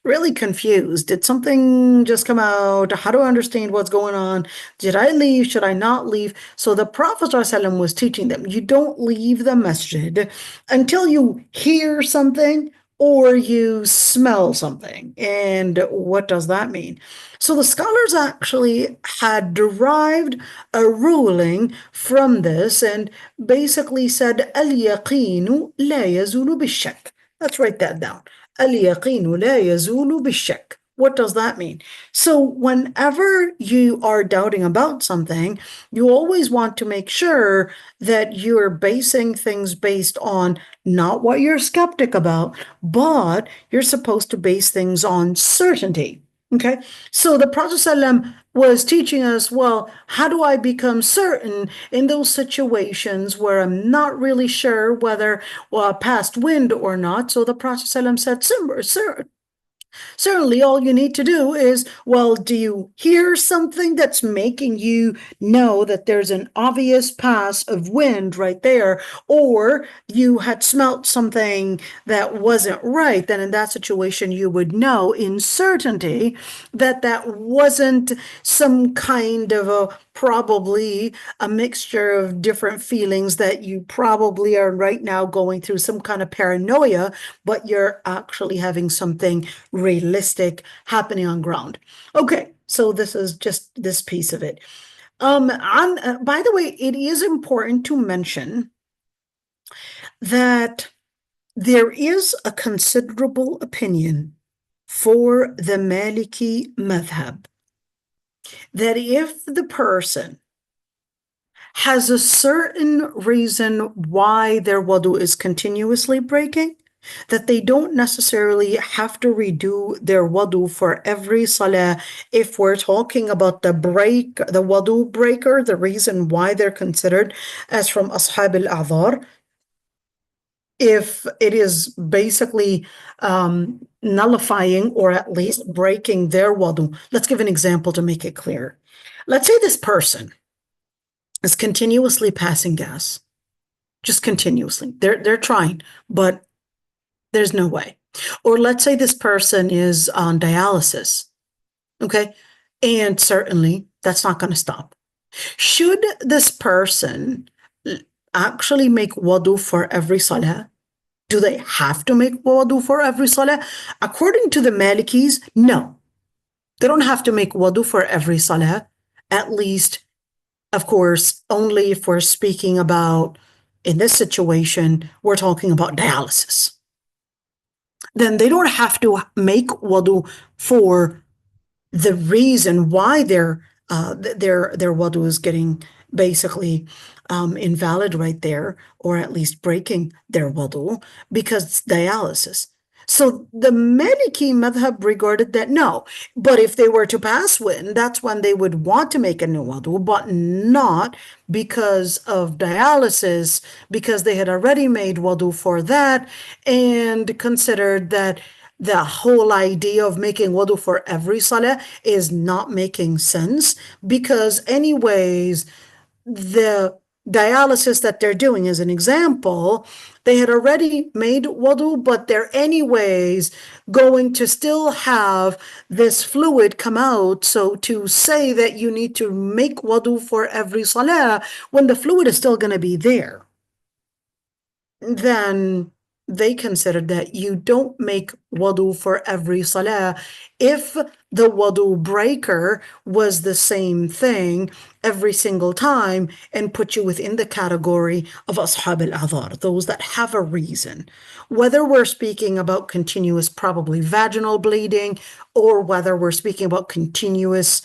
really confused. Did something just come out? How do I understand what's going on? Did I leave? Should I not leave? So the Prophet ﷺ was teaching them, you don't leave the masjid until you hear something or you smell something. And what does that mean? So the scholars actually had derived a ruling from this and basically said, اليقين لا يزول بالشك. Let's write that down. اليقين لا يزول بالشك. What does that mean? So whenever you are doubting about something, you always want to make sure that you're basing things based on not what you're skeptic about, but you're supposed to base things on certainty. Okay, so the Prophet ﷺ was teaching us, well, how do I become certain in those situations where I'm not really sure whether passed wind or not? So the Prophet ﷺ said, Certainly, all you need to do is, well, do you hear something that's making you know that there's an obvious pass of wind right there, or you had smelt something that wasn't right? Then in that situation, you would know in certainty that that wasn't some kind of a probably a mixture of different feelings that you probably are right now going through some kind of paranoia, but you're actually having something realistic happening on ground. Okay, so this is just this piece of it. By the way, it is important to mention that there is a considerable opinion for the Maliki madhab that if the person has a certain reason why their wudu is continuously breaking, that they don't necessarily have to redo their wudu for every salah. If we're talking about the wudu breaker, the reason why they're considered as from ashab al-a'dhar, if it is basically nullifying or at least breaking their wudu. Let's give an example to make it clear. Let's say this person is continuously passing gas, just continuously. They're trying, but there's no way. Or let's say this person is on dialysis, okay? And certainly that's not going to stop. Should this person actually make wudu for every salah? Do they have to make wudu for every salah? According to the Malikis, no. They don't have to make wudu for every salah, at least, of course, only if we're speaking about, in this situation, we're talking about dialysis. Then they don't have to make wudu for the reason why their wudu is getting basically invalid right there, or at least breaking their wudu, because it's dialysis. So the Maliki madhab regarded that no, but if they were to pass wind, that's when they would want to make a new wudu, but not because of dialysis, because they had already made wudu for that and considered that the whole idea of making wudu for every salah is not making sense, because anyways, the dialysis that they're doing, as an example, they had already made wudu, but they're anyways going to still have this fluid come out. So to say that you need to make wudu for every salah when the fluid is still going to be there, then they considered that you don't make wudu for every salah if the wudu breaker was the same thing every single time, and put you within the category of ashab al-a'dhar, those that have a reason. Whether we're speaking about continuous, probably vaginal bleeding, or whether we're speaking about continuous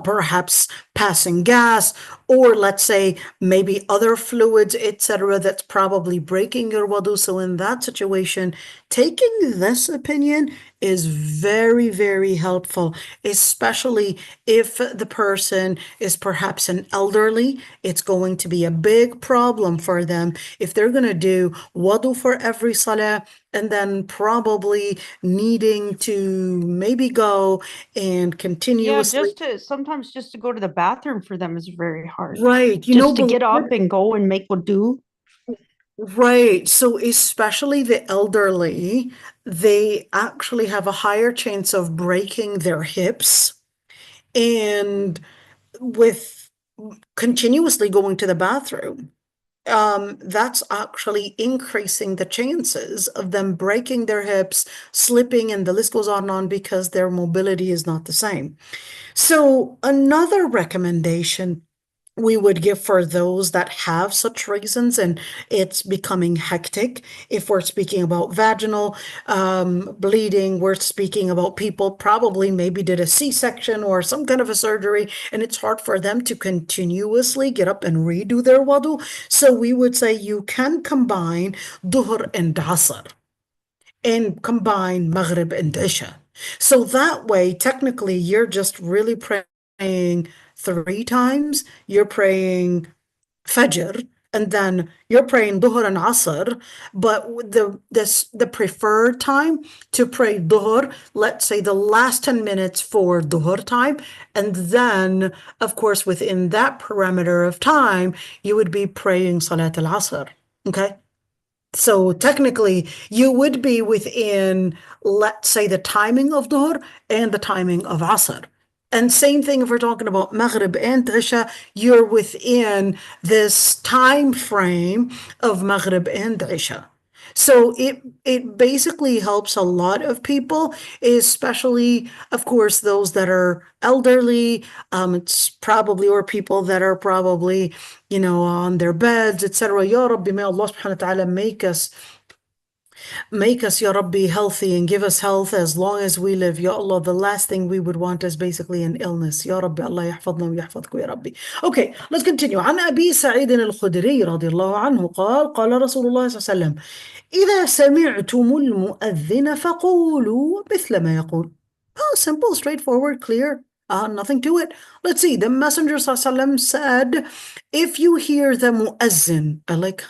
perhaps passing gas, or let's say maybe other fluids, etc., that's probably breaking your wudu. So in that situation, taking this opinion is very, very helpful, especially if the person is perhaps an elderly. It's going to be a big problem for them if they're going to do wudu for every salah, and then probably needing to maybe go and Yeah, continuously. sometimes just to go to the bathroom for them is very hard. Right, Just to believe get up it. and go and make wudu. Right. So especially the elderly, they actually have a higher chance of breaking their hips. And with continuously going to the bathroom, that's actually increasing the chances of them breaking their hips, slipping, and the list goes on and on, because their mobility is not the same. So another recommendation we would give for those that have such reasons and it's becoming hectic. If we're speaking about vaginal bleeding, we're speaking about people probably maybe did a C-section or some kind of a surgery, and it's hard for them to continuously get up and redo their wudu. So we would say you can combine duhr and asr, and combine maghrib and isha. So that way, technically, you're just really praying 3 times. You're praying Fajr, and then you're praying dhuhr and asr, but the preferred time to pray dhuhr, let's say the last 10 minutes for dhuhr time, and then, of course, within that parameter of time, you would be praying salat al-asr, okay? So technically, you would be within, let's say, the timing of dhuhr and the timing of asr. And same thing if we're talking about maghrib and isha, you're within this time frame of maghrib and isha. So it basically helps a lot of people, especially, of course, those that are elderly. It's probably, or people that are probably, on their beds, etc. Ya Rabbi, may Allah subhanahu wa ta'ala make us, Ya Rabbi, healthy and give us health as long as we live. Ya Allah, the last thing we would want is basically an illness. Ya Rabbi, Allah يحفظنا ويحفظكم يا ربي. Okay, let's continue. عن أبي سعيد الخدري رضي الله عنه قال قال رسول الله صلى الله عليه وسلم إذا سمعتم المؤذن فقولوا مثل ما يقول. Oh, simple, straightforward, clear. Nothing to it. Let's see. The Messenger ﷺ said, if you hear the muezzin, I like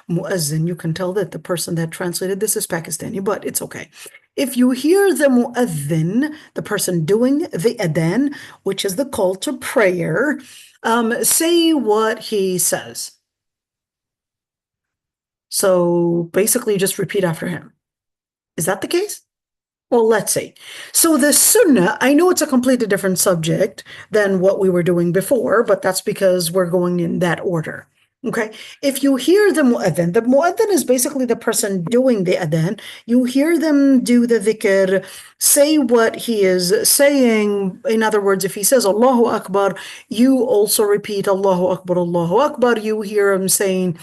muezzin, you can tell that the person that translated this is Pakistani, but it's okay. If you hear the muezzin, the person doing the adhan, which is the call to prayer, say what he says. So basically just repeat after him. Is that the case? Well, let's see. So the sunnah, I know it's a completely different subject than what we were doing before, but that's because we're going in that order. Okay. If you hear the mu'adhan is basically the person doing the adhan. You hear them do the dhikr, say what he is saying. In other words, if he says Allahu Akbar, you also repeat Allahu Akbar, Allahu Akbar. You hear him saying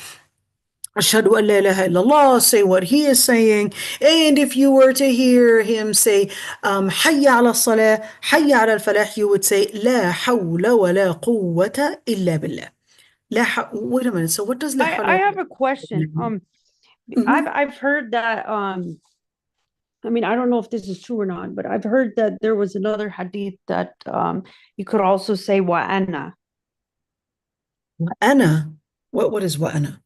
Ashhadu an la ilaha illallah, say what he is saying. And if you were to hear him say, Hayya ala salah, Hayya ala al-falah, you would say, La hawla wa la quwwata illa billah. Wait a minute. So what does la hawla? I have a question. I've heard that, I don't know if this is true or not, but I've heard that there was another hadith that you could also say wa'ana. Wa'ana? What is wa'ana?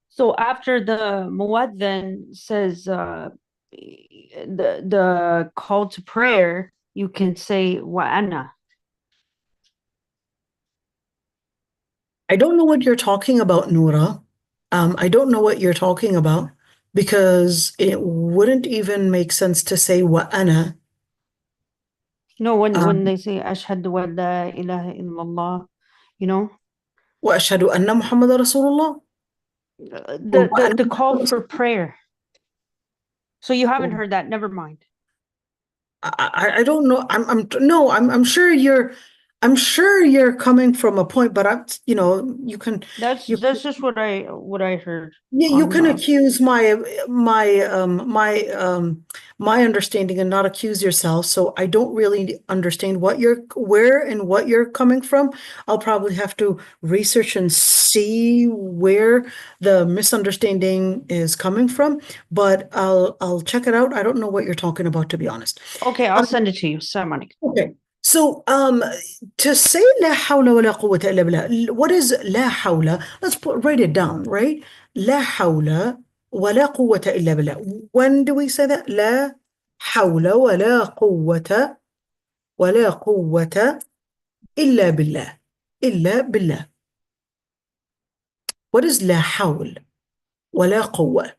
So after the muadhin says the call to prayer, you can say wa'ana. I don't know what you're talking about, Noura. I don't know what you're talking about because it wouldn't even make sense to say wa'ana. No, when they say ashhadu an la ilaha illallah, Wa ashhadu anna Muhammad Rasulullah. The call for prayer. So you haven't heard that? Never mind. I don't know. I'm sure you're coming from a point, but you can. That's just what I heard. Yeah, you can accuse my understanding and not accuse yourself. So I don't really understand where and what you're coming from. I'll probably have to research and see where the misunderstanding is coming from, but I'll check it out. I don't know what you're talking about, to be honest. Okay, I'll send it to you. Assalamu alaikum. Okay. So, to say la hawla wa la quwwata illa billah, what is la hawla? Let's write it down, right? La hawla wa la quwwata illa billah. When do we say that? La hawla wa la quwwata illa billah. Illa billah. What is la hawl wa la quwwa?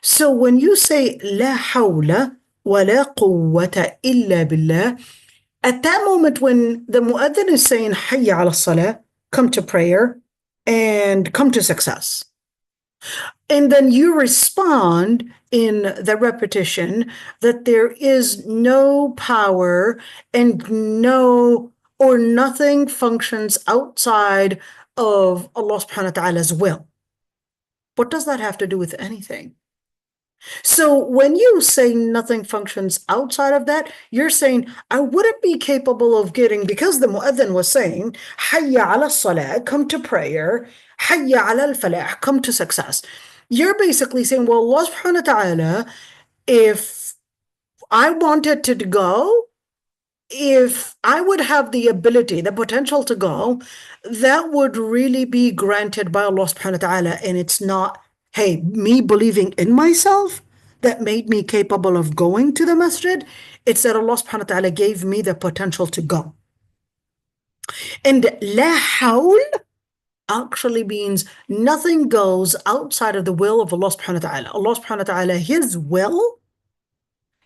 So when you say la hawla wa la quwwata illa billah, at that moment when the mu'adhin is saying Hayya ala salah, come to prayer and come to success. And then you respond in the repetition that there is no power and nothing functions outside of Allah subhanahu wa ta'ala's will. What does that have to do with anything? So when you say nothing functions outside of that, you're saying, I wouldn't be capable of getting, because the mu'adhin was saying, Hayya ala salah, come to prayer, Hayya ala al-falah, come to success. You're basically saying, well, Allah subhanahu wa ta'ala, if I wanted to go, if I would have the ability, the potential to go, that would really be granted by Allah subhanahu wa ta'ala. And it's not, hey, me believing in myself that made me capable of going to the masjid. It's that Allah subhanahu wa ta'ala gave me the potential to go. And la hawl actually means nothing goes outside of the will of Allah subhanahu wa ta'ala. Allah subhanahu wa ta'ala, His will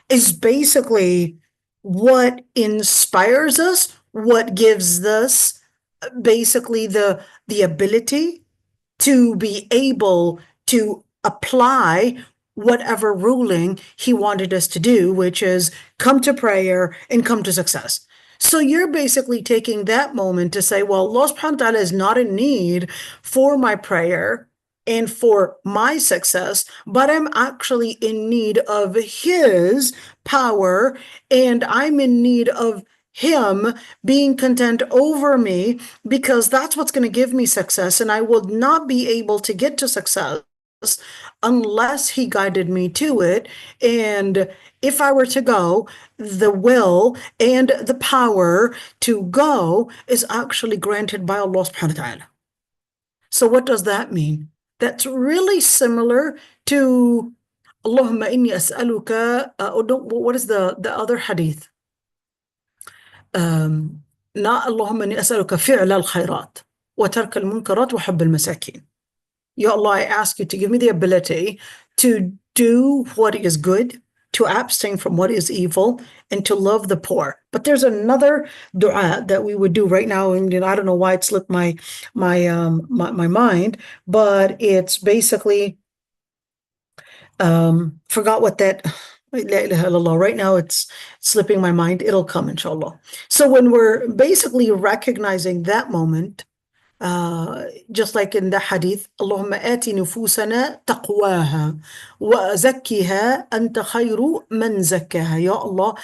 is basically what inspires us, what gives us basically the ability to be able to apply whatever ruling He wanted us to do, which is come to prayer and come to success. So you're basically taking that moment to say, well, Allah subhanahu wa ta'ala is not in need for my prayer and for my success, but I'm actually in need of His power, and I'm in need of Him being content over me, because that's what's going to give me success, and I will not be able to get to success unless He guided me to it. And if I were to go, the will and the power to go is actually granted by Allah subhanahu wa ta'ala. So what does that mean? That's really similar to Allahumma inni as'aluka, what is the other hadith? Not Allahumma inni as'aluka fi'la al-khayrat wa tark al-munkarat wa hubb al-masakin. Ya Allah, I ask you to give me the ability to do what is good, to abstain from what is evil, and to love the poor. But there's another dua that we would do right now, and I don't know why it slipped my mind, but it's basically forgot what that. La ilaha illallah. Right now it's slipping my mind. It'll come, inshallah. So when we're basically recognizing that moment, just like in the hadith, Allahumma ati nufusana taqwaha wa zakkiha anta khayru man zakkaha. Ya Allah,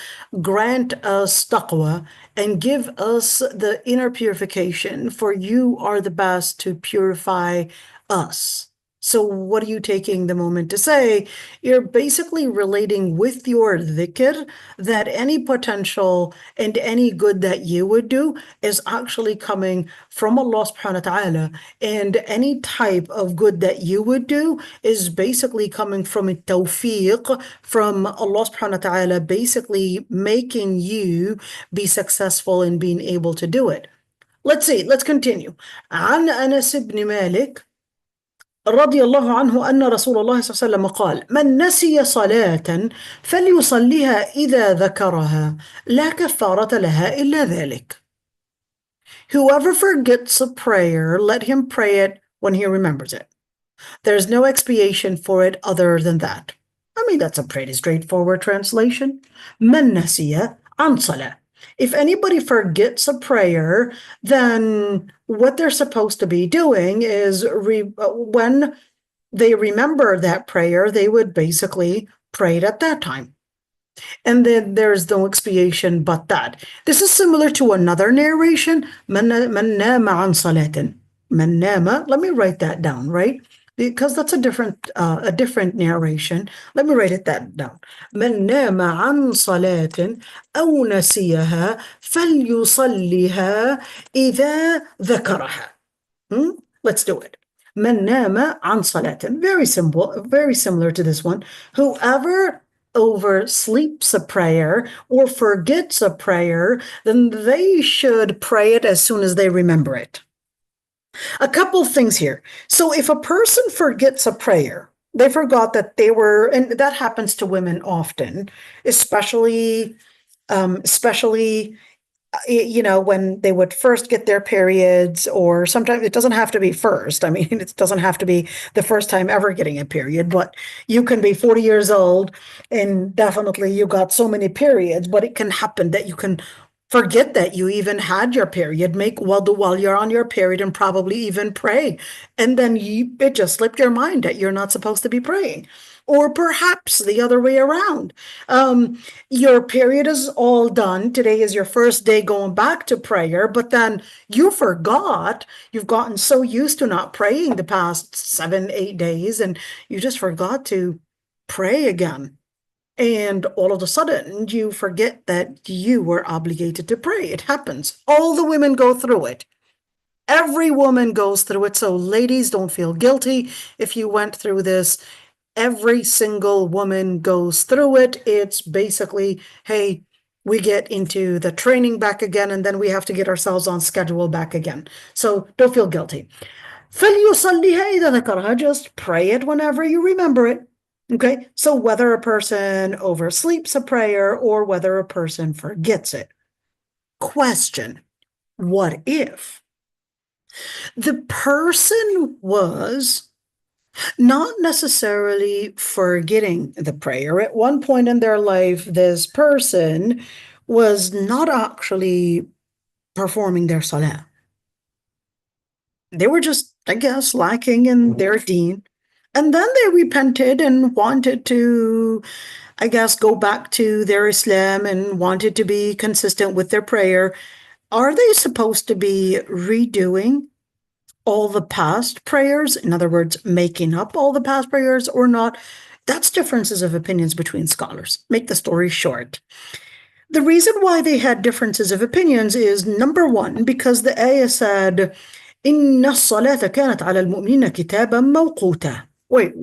grant us taqwa and give us the inner purification, for you are the best to purify us. So what are you taking the moment to say? You're basically relating with your dhikr that any potential and any good that you would do is actually coming from Allah subhanahu wa ta'ala, and any type of good that you would do is basically coming from a tawfiq from Allah subhanahu wa ta'ala, basically making you be successful in being able to do it. Let's see, let's continue. عن أنس بن مالك رضي الله عنه أن رسول الله صلى الله عليه وسلم قال: من نسي صلاة فليصليها إذا ذكرها لا كفارة لها إلا ذلك. Whoever forgets a prayer, let him pray it when he remembers it. There's no expiation for it other than that. I mean, that's a pretty straightforward translation. من نسي عن صلاة. If anybody forgets a prayer, then what they're supposed to be doing is when they remember that prayer, they would basically pray it at that time. And then there's no expiation but that. This is similar to another narration. من نام عن صلاة. من نام, let me write that down, right? Because that's a different narration. Let me write that down. من نام عن صلاة أو نسيها فليصليها إذا ذكرها. Let's do it. من نام عن صلاة. Very simple, very similar to this one. Whoever oversleeps a prayer or forgets a prayer, then they should pray it as soon as they remember it. A couple things here. So if a person forgets a prayer, they forgot that they were, and that happens to women often, especially when they would first get their periods, or sometimes it doesn't have to be first. I mean, it doesn't have to be the first time ever getting a period, but you can be 40 years old and definitely you got so many periods, but it can happen that you can forget that you even had your period, make wudu while you're on your period, and probably even pray. And then it just slipped your mind that you're not supposed to be praying. Or perhaps the other way around. Your period is all done. Today is your first day going back to prayer, but then you forgot. You've gotten so used to not praying the past 7, 8 days, and you just forgot to pray again. and all of a sudden you forget that you were obligated to pray. It happens. All the women go through it. Every woman goes through it. So ladies, don't feel guilty if you went through this. Every single woman goes through it. It's basically, hey, we get into the training back again, and then we have to get ourselves on schedule back again. So don't feel guilty. فَلْيُصَلِّهَا إِذَا ذَكَرَهَا. Just pray it whenever you remember it. Okay, so whether a person oversleeps a prayer or whether a person forgets it. Question, what if the person was not necessarily forgetting the prayer? At one point in their life, this person was not actually performing their salah. They were just, I guess, lacking in their deen. And then they repented and wanted to, I guess, go back to their Islam and wanted to be consistent with their prayer. Are they supposed to be redoing all the past prayers? In other words, making up all the past prayers or not? That's differences of opinions between scholars. Make the story short. The reason why they had differences of opinions is, number one, because the ayah said, إِنَّ الصَّلَاةَ كَانَتْ عَلَى الْمُؤْمِنِينَ كِتَابًا مَوْقُوتًا. Wait,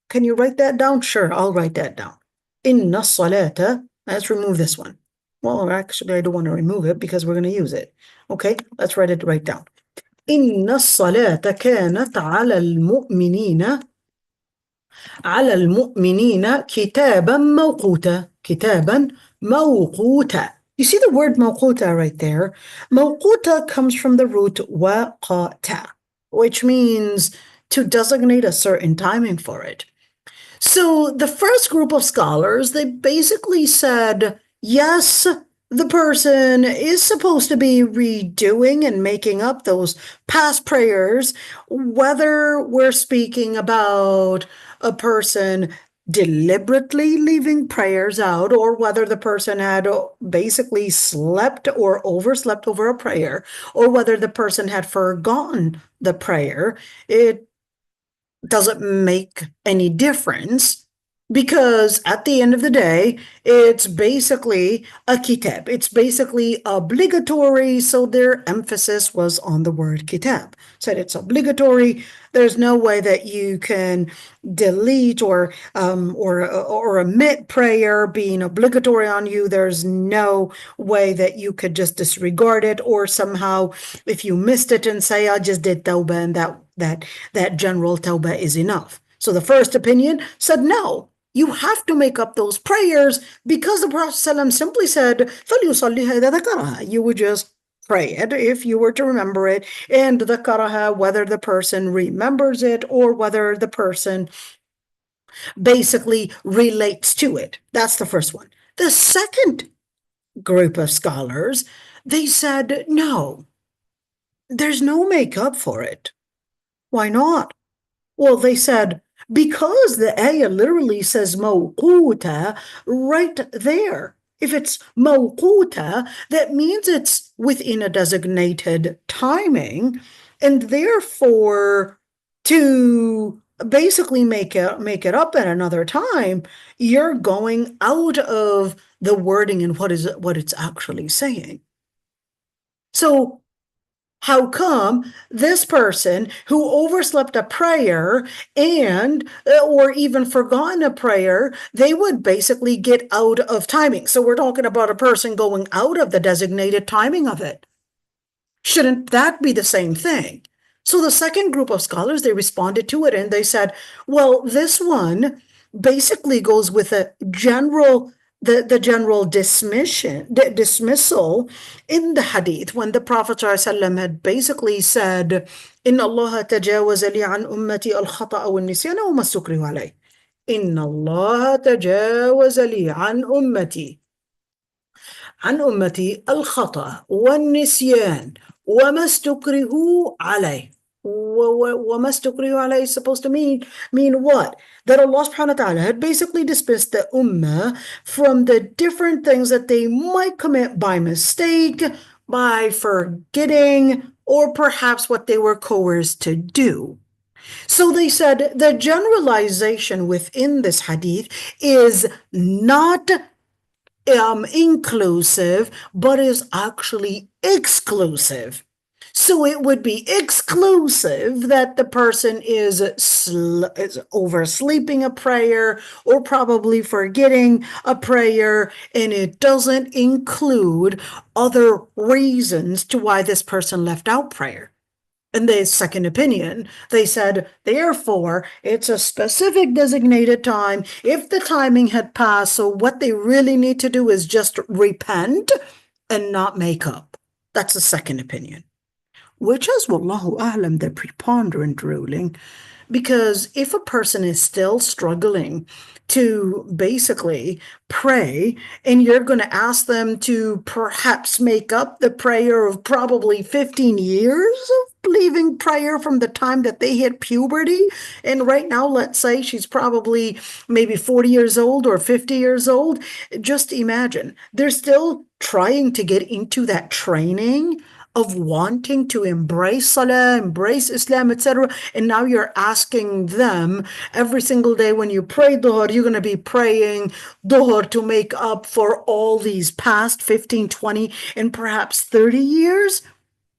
can you write that down? Sure, I'll write that down. إِنَّ الصَّلَاةَ. Let's remove this one. Well, actually, I don't want to remove it because we're going to use it. Okay, let's write it right down. إِنَّ الصَّلَاةَ كَانَتْ على المؤمنين كتابا موقوتا. كتابا موقوتا. You see the word موقوتا right there? موقوتا comes from the root وقاتا, which means to designate a certain timing for it. So the first group of scholars, they basically said, yes, the person is supposed to be redoing and making up those past prayers, whether we're speaking about a person deliberately leaving prayers out or whether the person had basically slept or overslept over a prayer or whether the person had forgotten the prayer. It doesn't make any difference because at the end of the day, it's basically a kitab. It's basically obligatory, so their emphasis was on the word kitab. Said it's obligatory. There's no way that you can delete or omit prayer being obligatory on you. There's no way that you could just disregard it or somehow, if you missed it and say, I just did tawbah and that general tawbah is enough. So the first opinion said, no, you have to make up those prayers because the Prophet ﷺ simply said, فَلْيُصَلِّهَا إِذَا ذَكَرَهَا. You would just pray it if you were to remember it, and ذَكَرَهَا, whether the person remembers it or whether the person basically relates to it. That's the first one. The second group of scholars, they said, no, there's no makeup for it. Why not? Well, they said, because the ayah literally says mawquta right there. If it's mawquta, that means it's within a designated timing, and therefore to basically make it up at another time, you're going out of the wording and what it's actually saying. So how come this person who overslept a prayer and or even forgotten a prayer, they would basically get out of timing? So we're talking about a person going out of the designated timing of it. Shouldn't that be the same thing? So the second group of scholars, they responded to it and they said, well, this one basically goes with a general general dismissal in the hadith when the Prophet ﷺ had basically said, إِنَّ اللَّهَ تَجَاوَزَ لِي عَنْ أُمَّتِي الْخَطَأَ وَالنِّسْيَانَ وَمَا اسْتُكْرِهُ عَلَيْهِ. إِنَّ اللَّهَ تَجَاوَزَ لِي عَنْ أُمَّتي الْخَطَأَ وَالنِّسْيَانَ وَمَا اسْتُكْرِهُ عَلَيْهِ. وَمَا اسْتُكْرِهُ عَلَيْهِ is supposed to mean what? That Allah subhanahu wa ta'ala had basically dismissed the ummah from the different things that they might commit by mistake, by forgetting, or perhaps what they were coerced to do. So they said the generalization within this hadith is not inclusive, but is actually exclusive. So it would be exclusive that the person is oversleeping a prayer or probably forgetting a prayer, and it doesn't include other reasons to why this person left out prayer. In the second opinion, they said, therefore, it's a specific designated time. If the timing had passed, so what they really need to do is just repent and not make up. That's the second opinion, which is, wallahu a'lam, the preponderant ruling. Because if a person is still struggling to basically pray, and you're going to ask them to perhaps make up the prayer of probably 15 years of leaving prayer from the time that they hit puberty, and right now, let's say she's probably maybe 40 years old or 50 years old, just imagine, they're still trying to get into that training of wanting to embrace Salah, embrace Islam, etc. And now you're asking them every single day when you pray Dhuhr, you're going to be praying Dhuhr to make up for all these past 15, 20, and perhaps 30 years.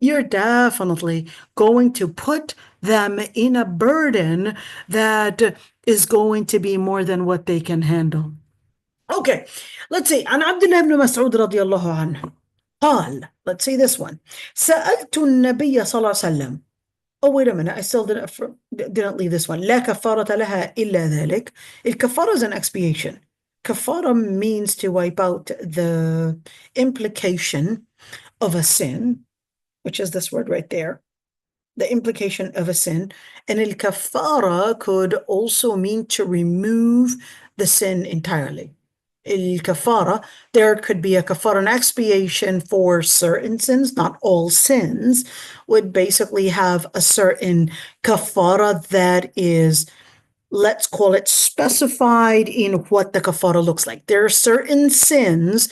You're definitely going to put them in a burden that is going to be more than what they can handle. Okay, let's see. عن عبد الله بن مسعود رضي الله عنه قال, let's see this one. سألت النبي صلى الله عليه وسلم. Oh, wait a minute. I still didn't leave this one. لا كفارة لها إلا ذلك. الكفارة is an expiation. Kafara means to wipe out the implication of a sin, which is this word right there. The implication of a sin. And al-kafara could also mean to remove the sin entirely. Kafara, there could be a kafara, an expiation for certain sins, not all sins, would basically have a certain kafara that is, let's call it, specified in what the kafara looks like. There are certain sins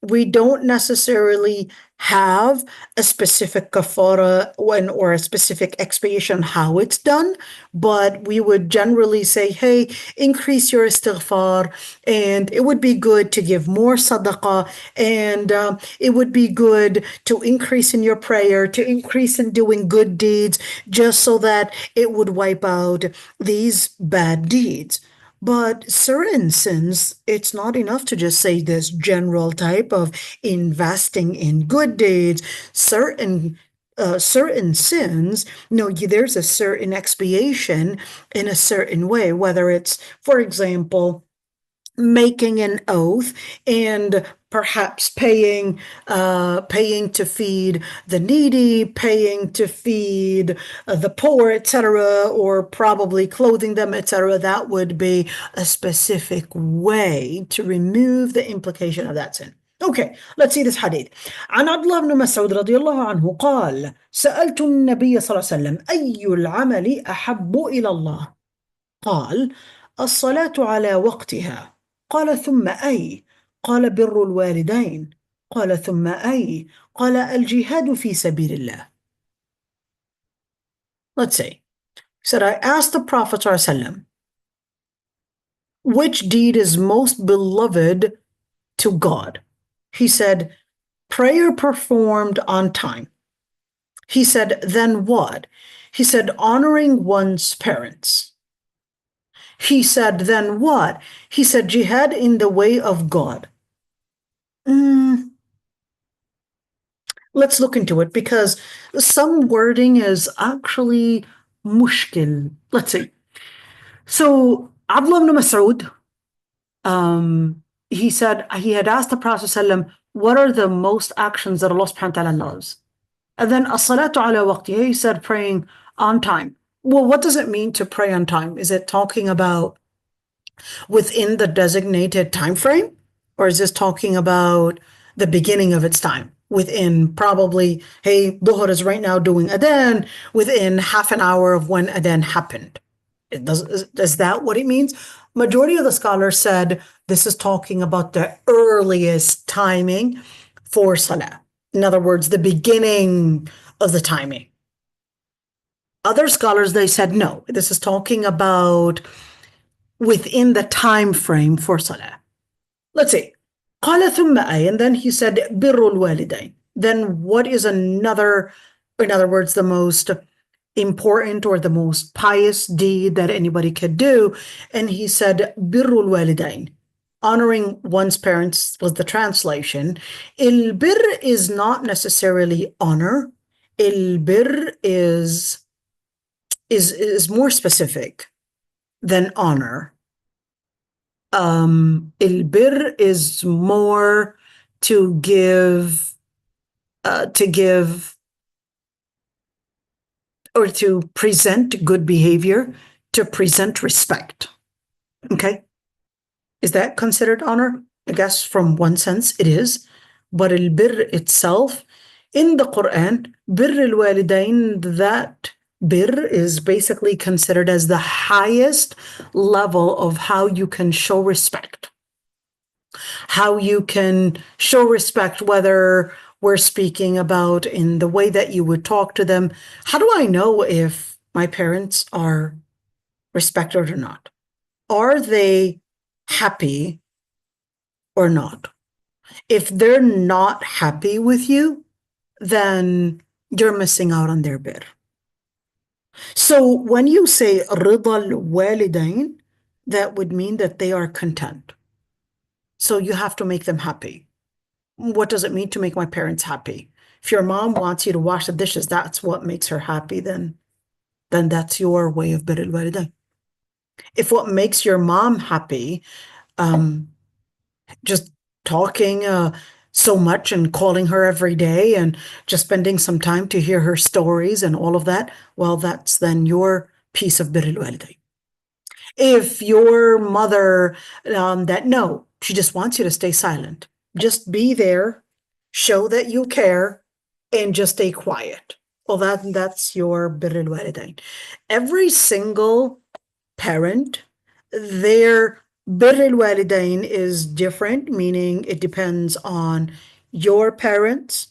we don't necessarily have a specific kafara or a specific expiation how it's done, but we would generally say, hey, increase your istighfar, and it would be good to give more sadaqah, and it would be good to increase in your prayer, to increase in doing good deeds, just so that it would wipe out these bad deeds. But certain sins, it's not enough to just say this general type of investing in good deeds. Certain sins, no, there's a certain expiation in a certain way, whether it's, for example, making an oath and perhaps paying to feed the needy, paying to feed the poor, etc., or probably clothing them, etc. That would be a specific way to remove the implication of that sin. Okay, let's see this hadith. عن عبد الله بن مسعود رضي الله عنه قال سألت النبي صلى الله عليه وسلم أي العمل أحب إلى الله؟ قال الصلاة على وقتها. قال ثم أي؟ قال بر الوالدين. قال ثم أي؟ قال الجهاد في سبيل الله. Let's see. He said, I asked the Prophet ﷺ, which deed is most beloved to God? He said, prayer performed on time. He said, then what? He said, honoring one's parents. He said, then what? He said, jihad in the way of God. Let's look into it, because some wording is actually mushkil. Let's see. So, Abdullah ibn Mas'ud, he said, he had asked the Prophet ﷺ, what are the most actions that Allah subhanahu wa ta'ala loves? And then, as-salatu ala waqtiha, he said, praying on time. Well, what does it mean to pray on time? Is it talking about within the designated time frame? Or is this talking about the beginning of its time? Within probably, hey, Dhuhr is right now doing adhan, within half an hour of when adhan happened. Is that what it means? Majority of the scholars said this is talking about the earliest timing for salah. In other words, the beginning of the timing. Other scholars, they said, no, this is talking about within the time frame for salah. Let's see. قال ثم أي, and then he said بر الوالدين. Then what is another, in other words, the most important or the most pious deed that anybody could do? And he said بر الوالدين. Honoring one's parents was the translation. البر is not necessarily honor. البر is more specific than honor. البر is more to give or to present good behavior, to present respect. Okay? Is that considered honor? I guess from one sense it is, but البر itself in the Quran, بر الوالدين, that bir is basically considered as the highest level of how you can show respect. How you can show respect, whether we're speaking about in the way that you would talk to them. How do I know if my parents are respected or not? Are they happy or not? If they're not happy with you, then you're missing out on their bir. So when you say رضا الوالدين, that would mean that they are content. So you have to make them happy. What does it mean to make my parents happy? If your mom wants you to wash the dishes, that's what makes her happy, then that's your way of بر الوالدين. If what makes your mom happy, just talking so much and calling her every day and just spending some time to hear her stories and all of that, well, that's then your piece of بر الوالدين. If your mother, no, she just wants you to stay silent. Just be there, show that you care, and just stay quiet. Well, that's your بر الوالدين. Every single parent, their بر الوالدين is different, meaning it depends on your parents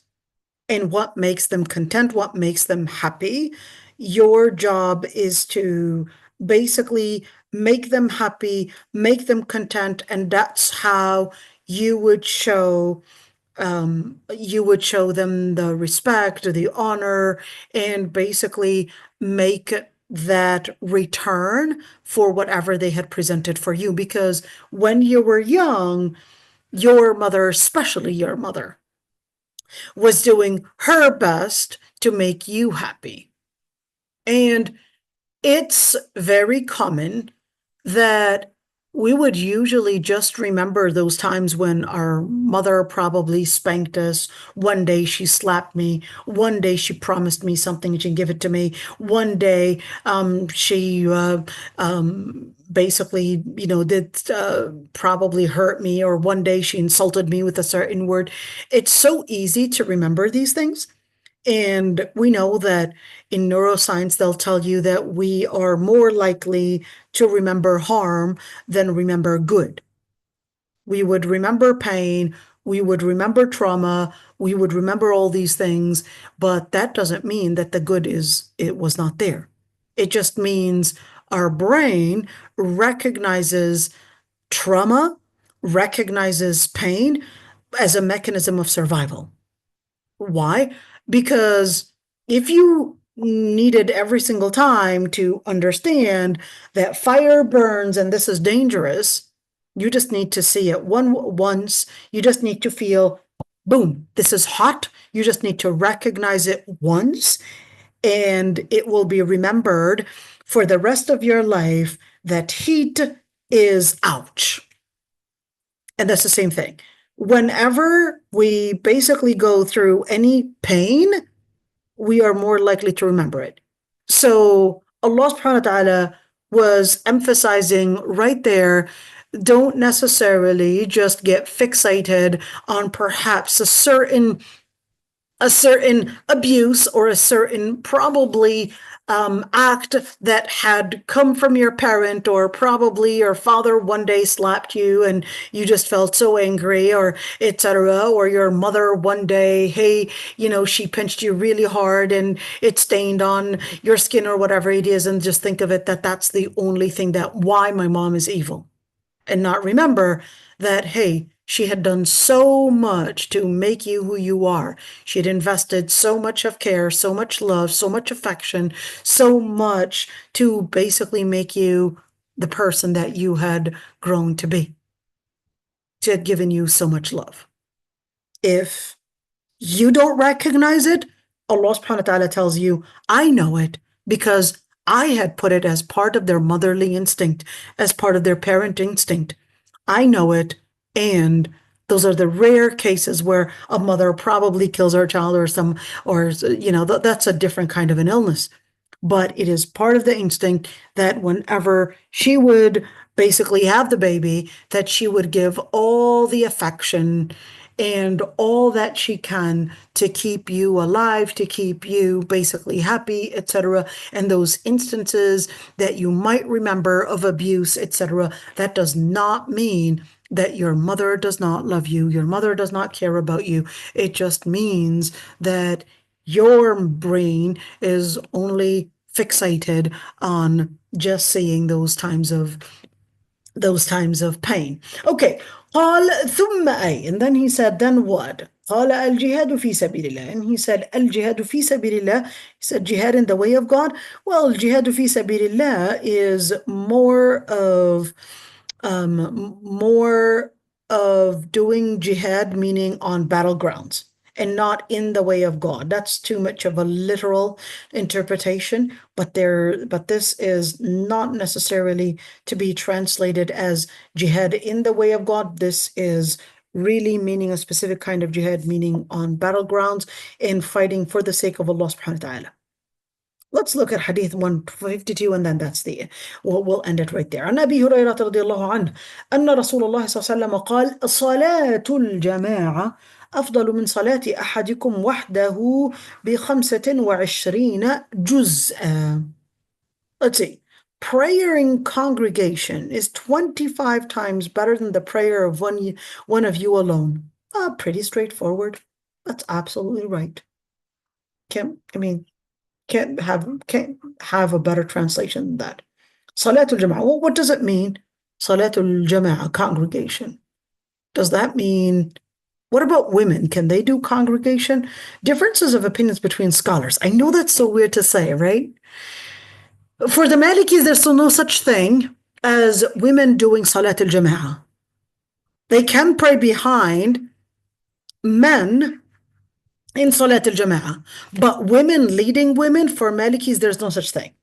and what makes them content, what makes them happy. Your job is to basically make them happy, make them content, and that's how you would show them the respect, the honor, and basically make that return for whatever they had presented for you. Because when you were young, your mother, especially your mother, was doing her best to make you happy. And it's very common that we would usually just remember those times when our mother probably spanked us. One day she slapped me. One day she promised me something and she'd give it to me. One day she basically, did probably hurt me, or one day she insulted me with a certain word. It's so easy to remember these things. And we know that in neuroscience, they'll tell you that we are more likely to remember harm than remember good. We would remember pain, we would remember trauma, we would remember all these things, but that doesn't mean that the good it was not there. It just means our brain recognizes trauma, recognizes pain as a mechanism of survival. Why? Because if you needed every single time to understand that fire burns and this is dangerous, you just need to see it once. You just need to feel, boom, this is hot. You just need to recognize it once, and it will be remembered for the rest of your life that heat is ouch. And that's the same thing. Whenever we basically go through any pain, we are more likely to remember it. So Allah subhanahu wa ta'ala was emphasizing right there, don't necessarily just get fixated on perhaps a certain a certain abuse or a certain probably act that had come from your parent, or probably your father one day slapped you and you just felt so angry, or etc., or your mother one day, hey, she pinched you really hard and it stained on your skin or whatever it is, and just think of it that that's the only thing that why my mom is evil, and not remember that, hey, she had done so much to make you who you are. She had invested so much of care, so much love, so much affection, so much to basically make you the person that you had grown to be. She had given you so much love. If you don't recognize it, Allah subhanahu wa ta'ala tells you, I know it because I had put it as part of their motherly instinct, as part of their parent instinct. I know it. And those are the rare cases where a mother probably kills her child, or that's a different kind of an illness. But it is part of the instinct that whenever she would basically have the baby, that she would give all the affection and all that she can to keep you alive, to keep you basically happy, etc. And those instances that you might remember of abuse, etc., that does not mean that your mother does not love you, your mother does not care about you. It just means that your brain is only fixated on just seeing those times of pain. Okay. قال ثم أي, and then he said, then what? قال الجهاد في سبيل الله, and he said الجهاد في سبيل الله. He said jihad in the way of God. Well, الجهاد في سبيل الله is more of doing jihad, meaning on battlegrounds, and not in the way of God. That's too much of a literal interpretation, but this is not necessarily to be translated as jihad in the way of God. This is really meaning a specific kind of jihad, meaning on battlegrounds in fighting for the sake of Allah subhanahu wa ta'ala. Let's look at Hadith 152, and then we'll end it right there. عن أبي هريرة رضي الله عنه أن رسول الله صلى الله عليه وسلم قال صلاة الجماعة أفضل من صلاة أحدكم وحده ب25 جزءا. Let's see. Prayer in congregation is 25 times better than the prayer of one of you alone. Pretty straightforward. That's absolutely right. Can't have a better translation than that. Salatul Jama'ah. Well, what does it mean? Salatul Jama'ah, congregation. Does that mean, what about women? Can they do congregation? Differences of opinions between scholars. I know that's so weird to say, right? For the Malikis, there's still no such thing as women doing Salatul Jama'ah. They can pray behind men in Salat al-Jama'ah. But women leading women, for Malikis, there's no such thing.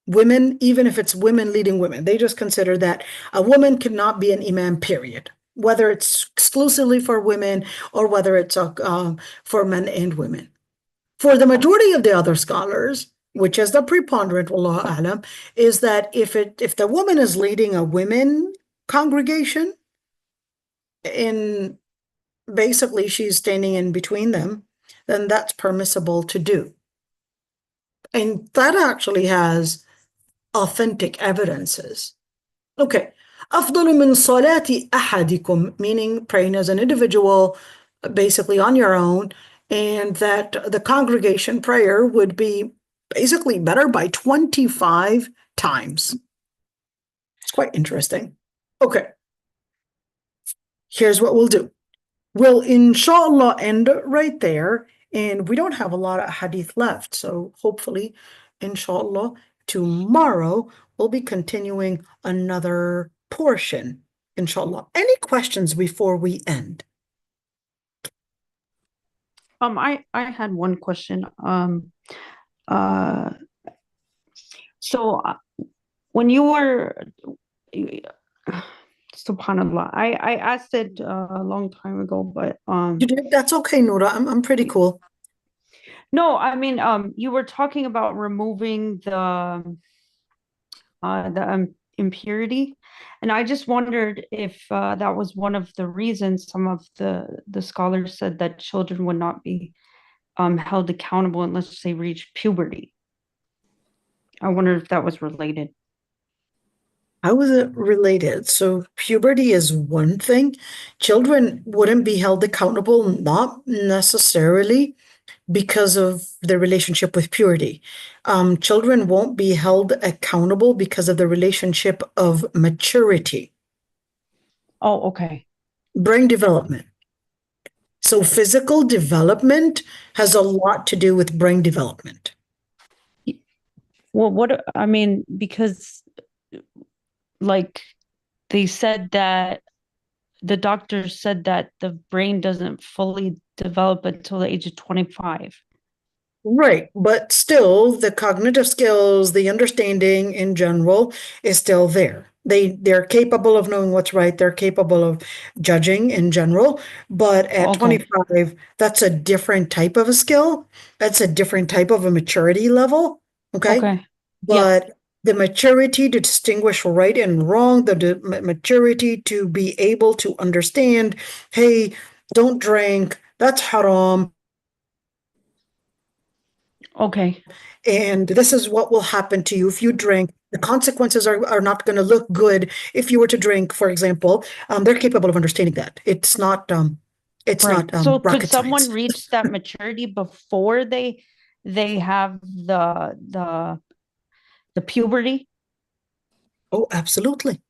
Women, even if it's women leading women, they just consider that a woman cannot be an imam, period. Whether it's exclusively for women or whether it's for men and women. For the majority of the other scholars, which is the preponderant, Wallahu a'lam, is that if the woman is leading a women congregation, in basically she's standing in between them, then that's permissible to do. And that actually has authentic evidences. Okay. أفضل من صلاة أحدكم, meaning praying as an individual, basically on your own, and that the congregation prayer would be basically better by 25 times. It's quite interesting. Okay. Here's what we'll do. We'll inshallah end right there, and we don't have a lot of hadith left, so hopefully, inshallah, tomorrow we'll be continuing another portion, inshallah. Any questions before we end? I had one question. So when you were Subhanallah, I asked it a long time ago, but You did? That's okay, Noura. I'm pretty cool. No, I mean, you were talking about removing the impurity, And I just wondered if that was one of the reasons some of the scholars said that children would not be held accountable unless they reach puberty. I wonder if that was related. How is it related? So puberty is one thing. Children wouldn't be held accountable, not necessarily because of their relationship with purity. Children won't be held accountable because of the relationship of maturity, Oh, okay. brain development. So physical development has a lot to do with brain development. Well, what I mean, because like they said that the doctor said that the brain doesn't fully develop until the age of 25. Right, but still the cognitive skills, the understanding in general is still there. They're capable of knowing what's right, they're capable of judging in general, but at Okay. 25, that's a different type of a skill. That's a different type of a maturity level, okay? Okay. Yeah. But the maturity to distinguish right and wrong, the maturity to be able to understand, hey, don't drink, that's haram. Okay. And this is what will happen to you if you drink. The consequences are not going to look good if you were to drink, for example. They're capable of understanding that. It's not Right. So could rocket someone science. reach that maturity before they have the puberty? Oh, absolutely.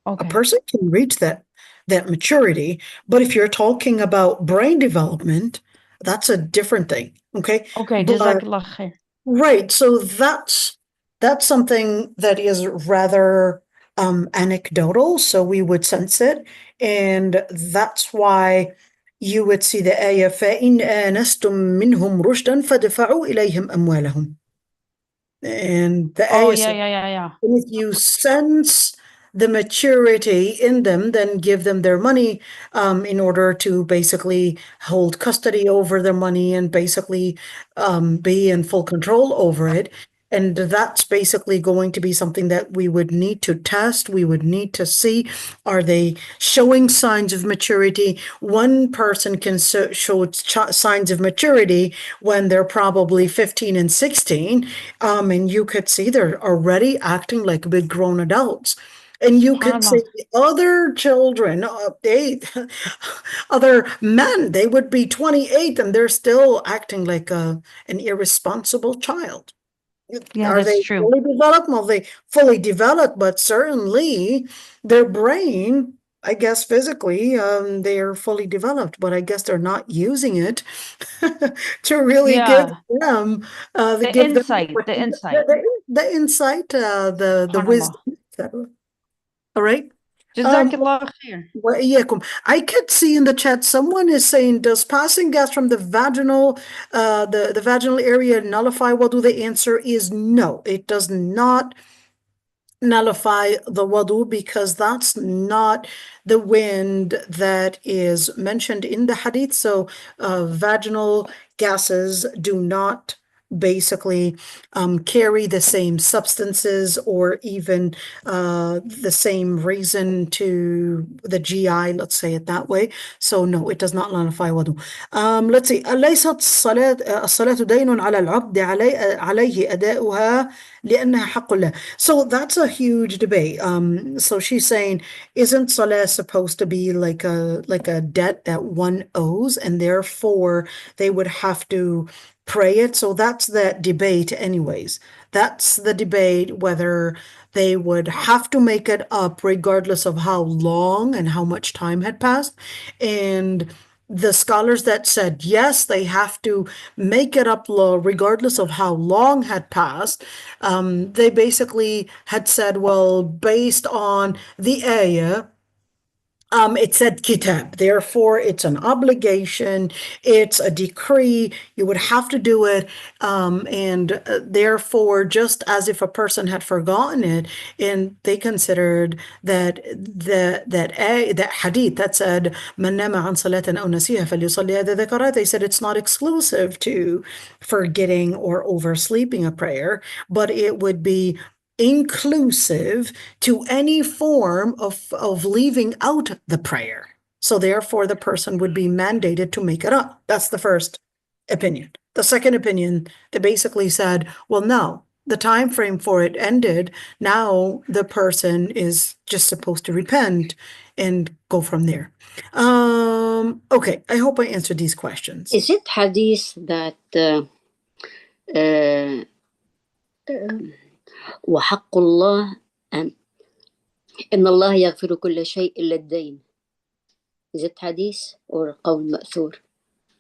A Okay. person can reach that maturity, but if you're talking about brain development, that's a different thing. Okay. Okay, But Jazakallah khair. right, so that's something that is rather anecdotal, so we would sense it, and that's why you would see the ayah فَإِنْ آنَسْتُم مِّنْهُمْ رُشْدًا فَادْفَعُوا إِلَيْهِمْ أَمْوَالَهُم. And the Oh, ayah yeah, says, yeah, yeah, yeah. if you sense the maturity in them, then give them their money in order to basically hold custody over their money and basically be in full control over it. And that's basically going to be something that we would need to test. We would need to see, are they showing signs of maturity? One person can show signs of maturity when they're probably 15 and 16. And you could see they're already acting like big grown adults. And you could SubhanAllah. see other children, other men, they would be 28 and they're still acting like an irresponsible child. Yeah, Are that's they true. fully developed? Well, they fully developed, but certainly their brain, I guess physically, they are fully developed, but I guess they're not using it to really give Yeah, them, the give them insight, the insight. the insight, the SubhanAllah. wisdom, etc. All right. Um, Jazakallah khair. وإياكم. I could see in the chat someone is saying, does passing gas from the the vaginal area nullify wudu? The answer is no, it does not nullify the wudu because that's not the wind that is mentioned in the hadith. So vaginal gases do not basically carry the same substances or even the same reason to the GI, let's say it that way. So no, it does not nullify wudu. Let's see. أليست الصلاة دين على العبد عليه أداؤها لأنها حق الله. So that's a huge debate. So she's saying, isn't salah supposed to be like a debt that one owes, and therefore they would have to pray it? So that's that debate, anyways. That's the debate whether they would have to make it up regardless of how long and how much time had passed. And the scholars that said yes, they have to make it up regardless of how long had passed, they basically had said, well, based on the ayah, it said kitab, therefore it's an obligation, it's a decree, you would have to do it, and therefore, just as if a person had forgotten it, and they considered that that hadith that said man nama an salatin aw nasiha falyusalli idha dhakara, they said it's not exclusive to forgetting or oversleeping a prayer, but it would be inclusive to any form of leaving out the prayer. So therefore, the person would be mandated to make it up. That's the first opinion. The second opinion, they basically said, well, no, the time frame for it ended. Now the person is just supposed to repent and go from there. Okay, I hope I answered these questions. Is it hadith that وحق الله إن الله يغفر كل شيء إلا الدين? Is it hadith or قول مأثور؟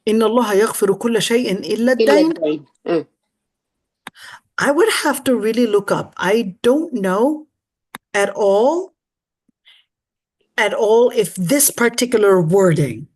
إن الله يغفر كل شيء إلا الدين. I would have to really look up. I don't know at all if this particular wording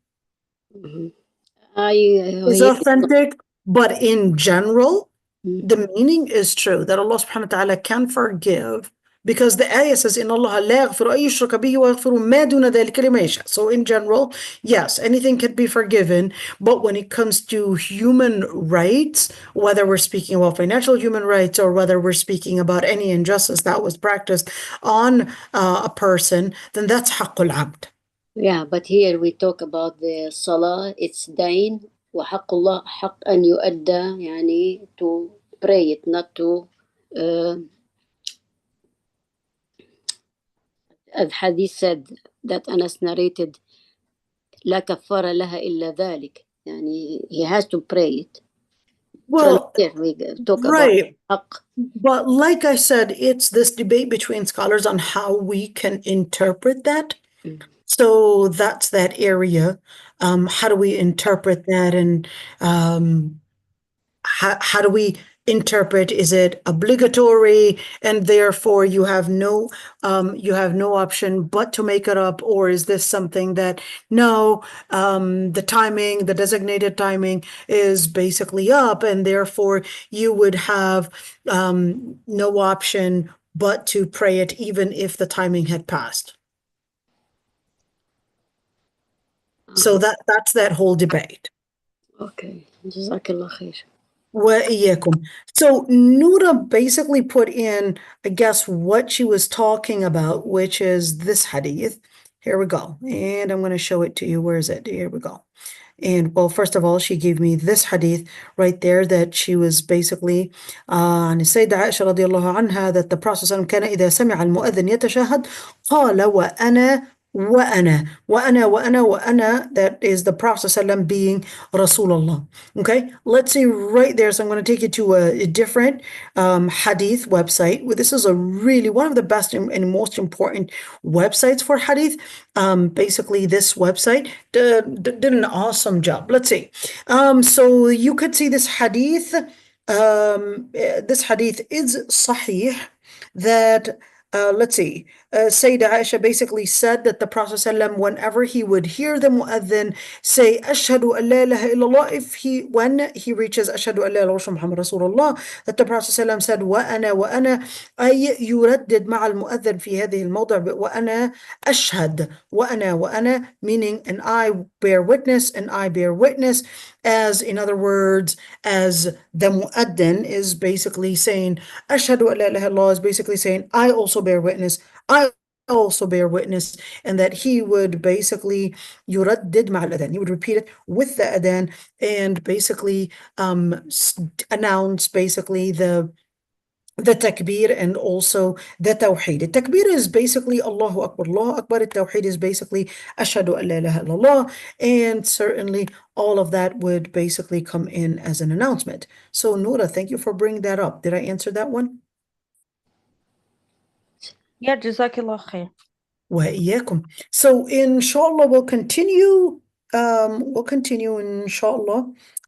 is authentic, but in general, the meaning is true, that Allah subhanahu wa ta'ala can forgive, because the ayah says, إن الله لا يغفر أن يشرك به ويغفر ما دون ذلك لمن يشاء. So in general, yes, anything can be forgiven, but when it comes to human rights, whether we're speaking about financial human rights or whether we're speaking about any injustice that was practiced on a person, then that's حق العبد. Yeah, but here we talk about the salah, it's dain, وحق الله حق أن يؤدى, يعني to pray it, not to as hadith said that Anas narrated, لا كفارة لها إلا ذلك, يعني he has to pray it. Well, here we talk right. about حق. But like I said, it's this debate between scholars on how we can interpret that. So that's that area. How do we interpret that, and how do we interpret? Is it obligatory, and therefore you have no option but to make it up, or is this something that no, the designated timing is basically up, and therefore you would have no option but to pray it even if the timing had passed? So that's that whole debate. Okay, Jazakallah khair. وإياكم. So Noura basically put in, I guess, what she was talking about, which is this hadith. Here we go. And I'm going to show it to you. Where is it? Here we go. And well, first of all, she gave me this hadith right there that she was basically عن السيدة عائشة رضي الله عنها that the Prophet كان إذا سمع المؤذن يتشهد قال وأنا, that is the Prophet being Rasulullah. Okay, let's see right there. So I'm going to take you to a different hadith website. Well, this is one of the best and most important websites for hadith. Basically, this website did an awesome job. Let's see. So you could see this hadith. This hadith is Sahih, that let's see. Sayyidah Aisha basically said that the Prophet ﷺ, whenever he would hear the mu'adhin say Ashhadu an la ilaha illallah, when he reaches Ashhadu an la ilaha illallah Muhammad Rasulullah, that the Prophet ﷺ said وأنا أي يردد مع المؤذن في هذه الموضع وأنا أشهد وأنا, meaning and I bear witness, as in other words, as the mu'adhin is basically saying Ashhadu an la ilaha illallah, is basically saying I also bear witness, and that he would basically يردد مع الأذان, he would repeat it with the adhan, and basically announce basically the takbir and also the tawheed. The takbir is basically Allahu Akbar, Allahu Akbar. The tawheed is basically Ashhadu an la ilaha illallah, and certainly all of that would basically come in as an announcement. So Noura, thank you for bringing that up. Did I answer that one? Yeah, Jazakallah khair. وإياكم. So inshallah we'll continue inshallah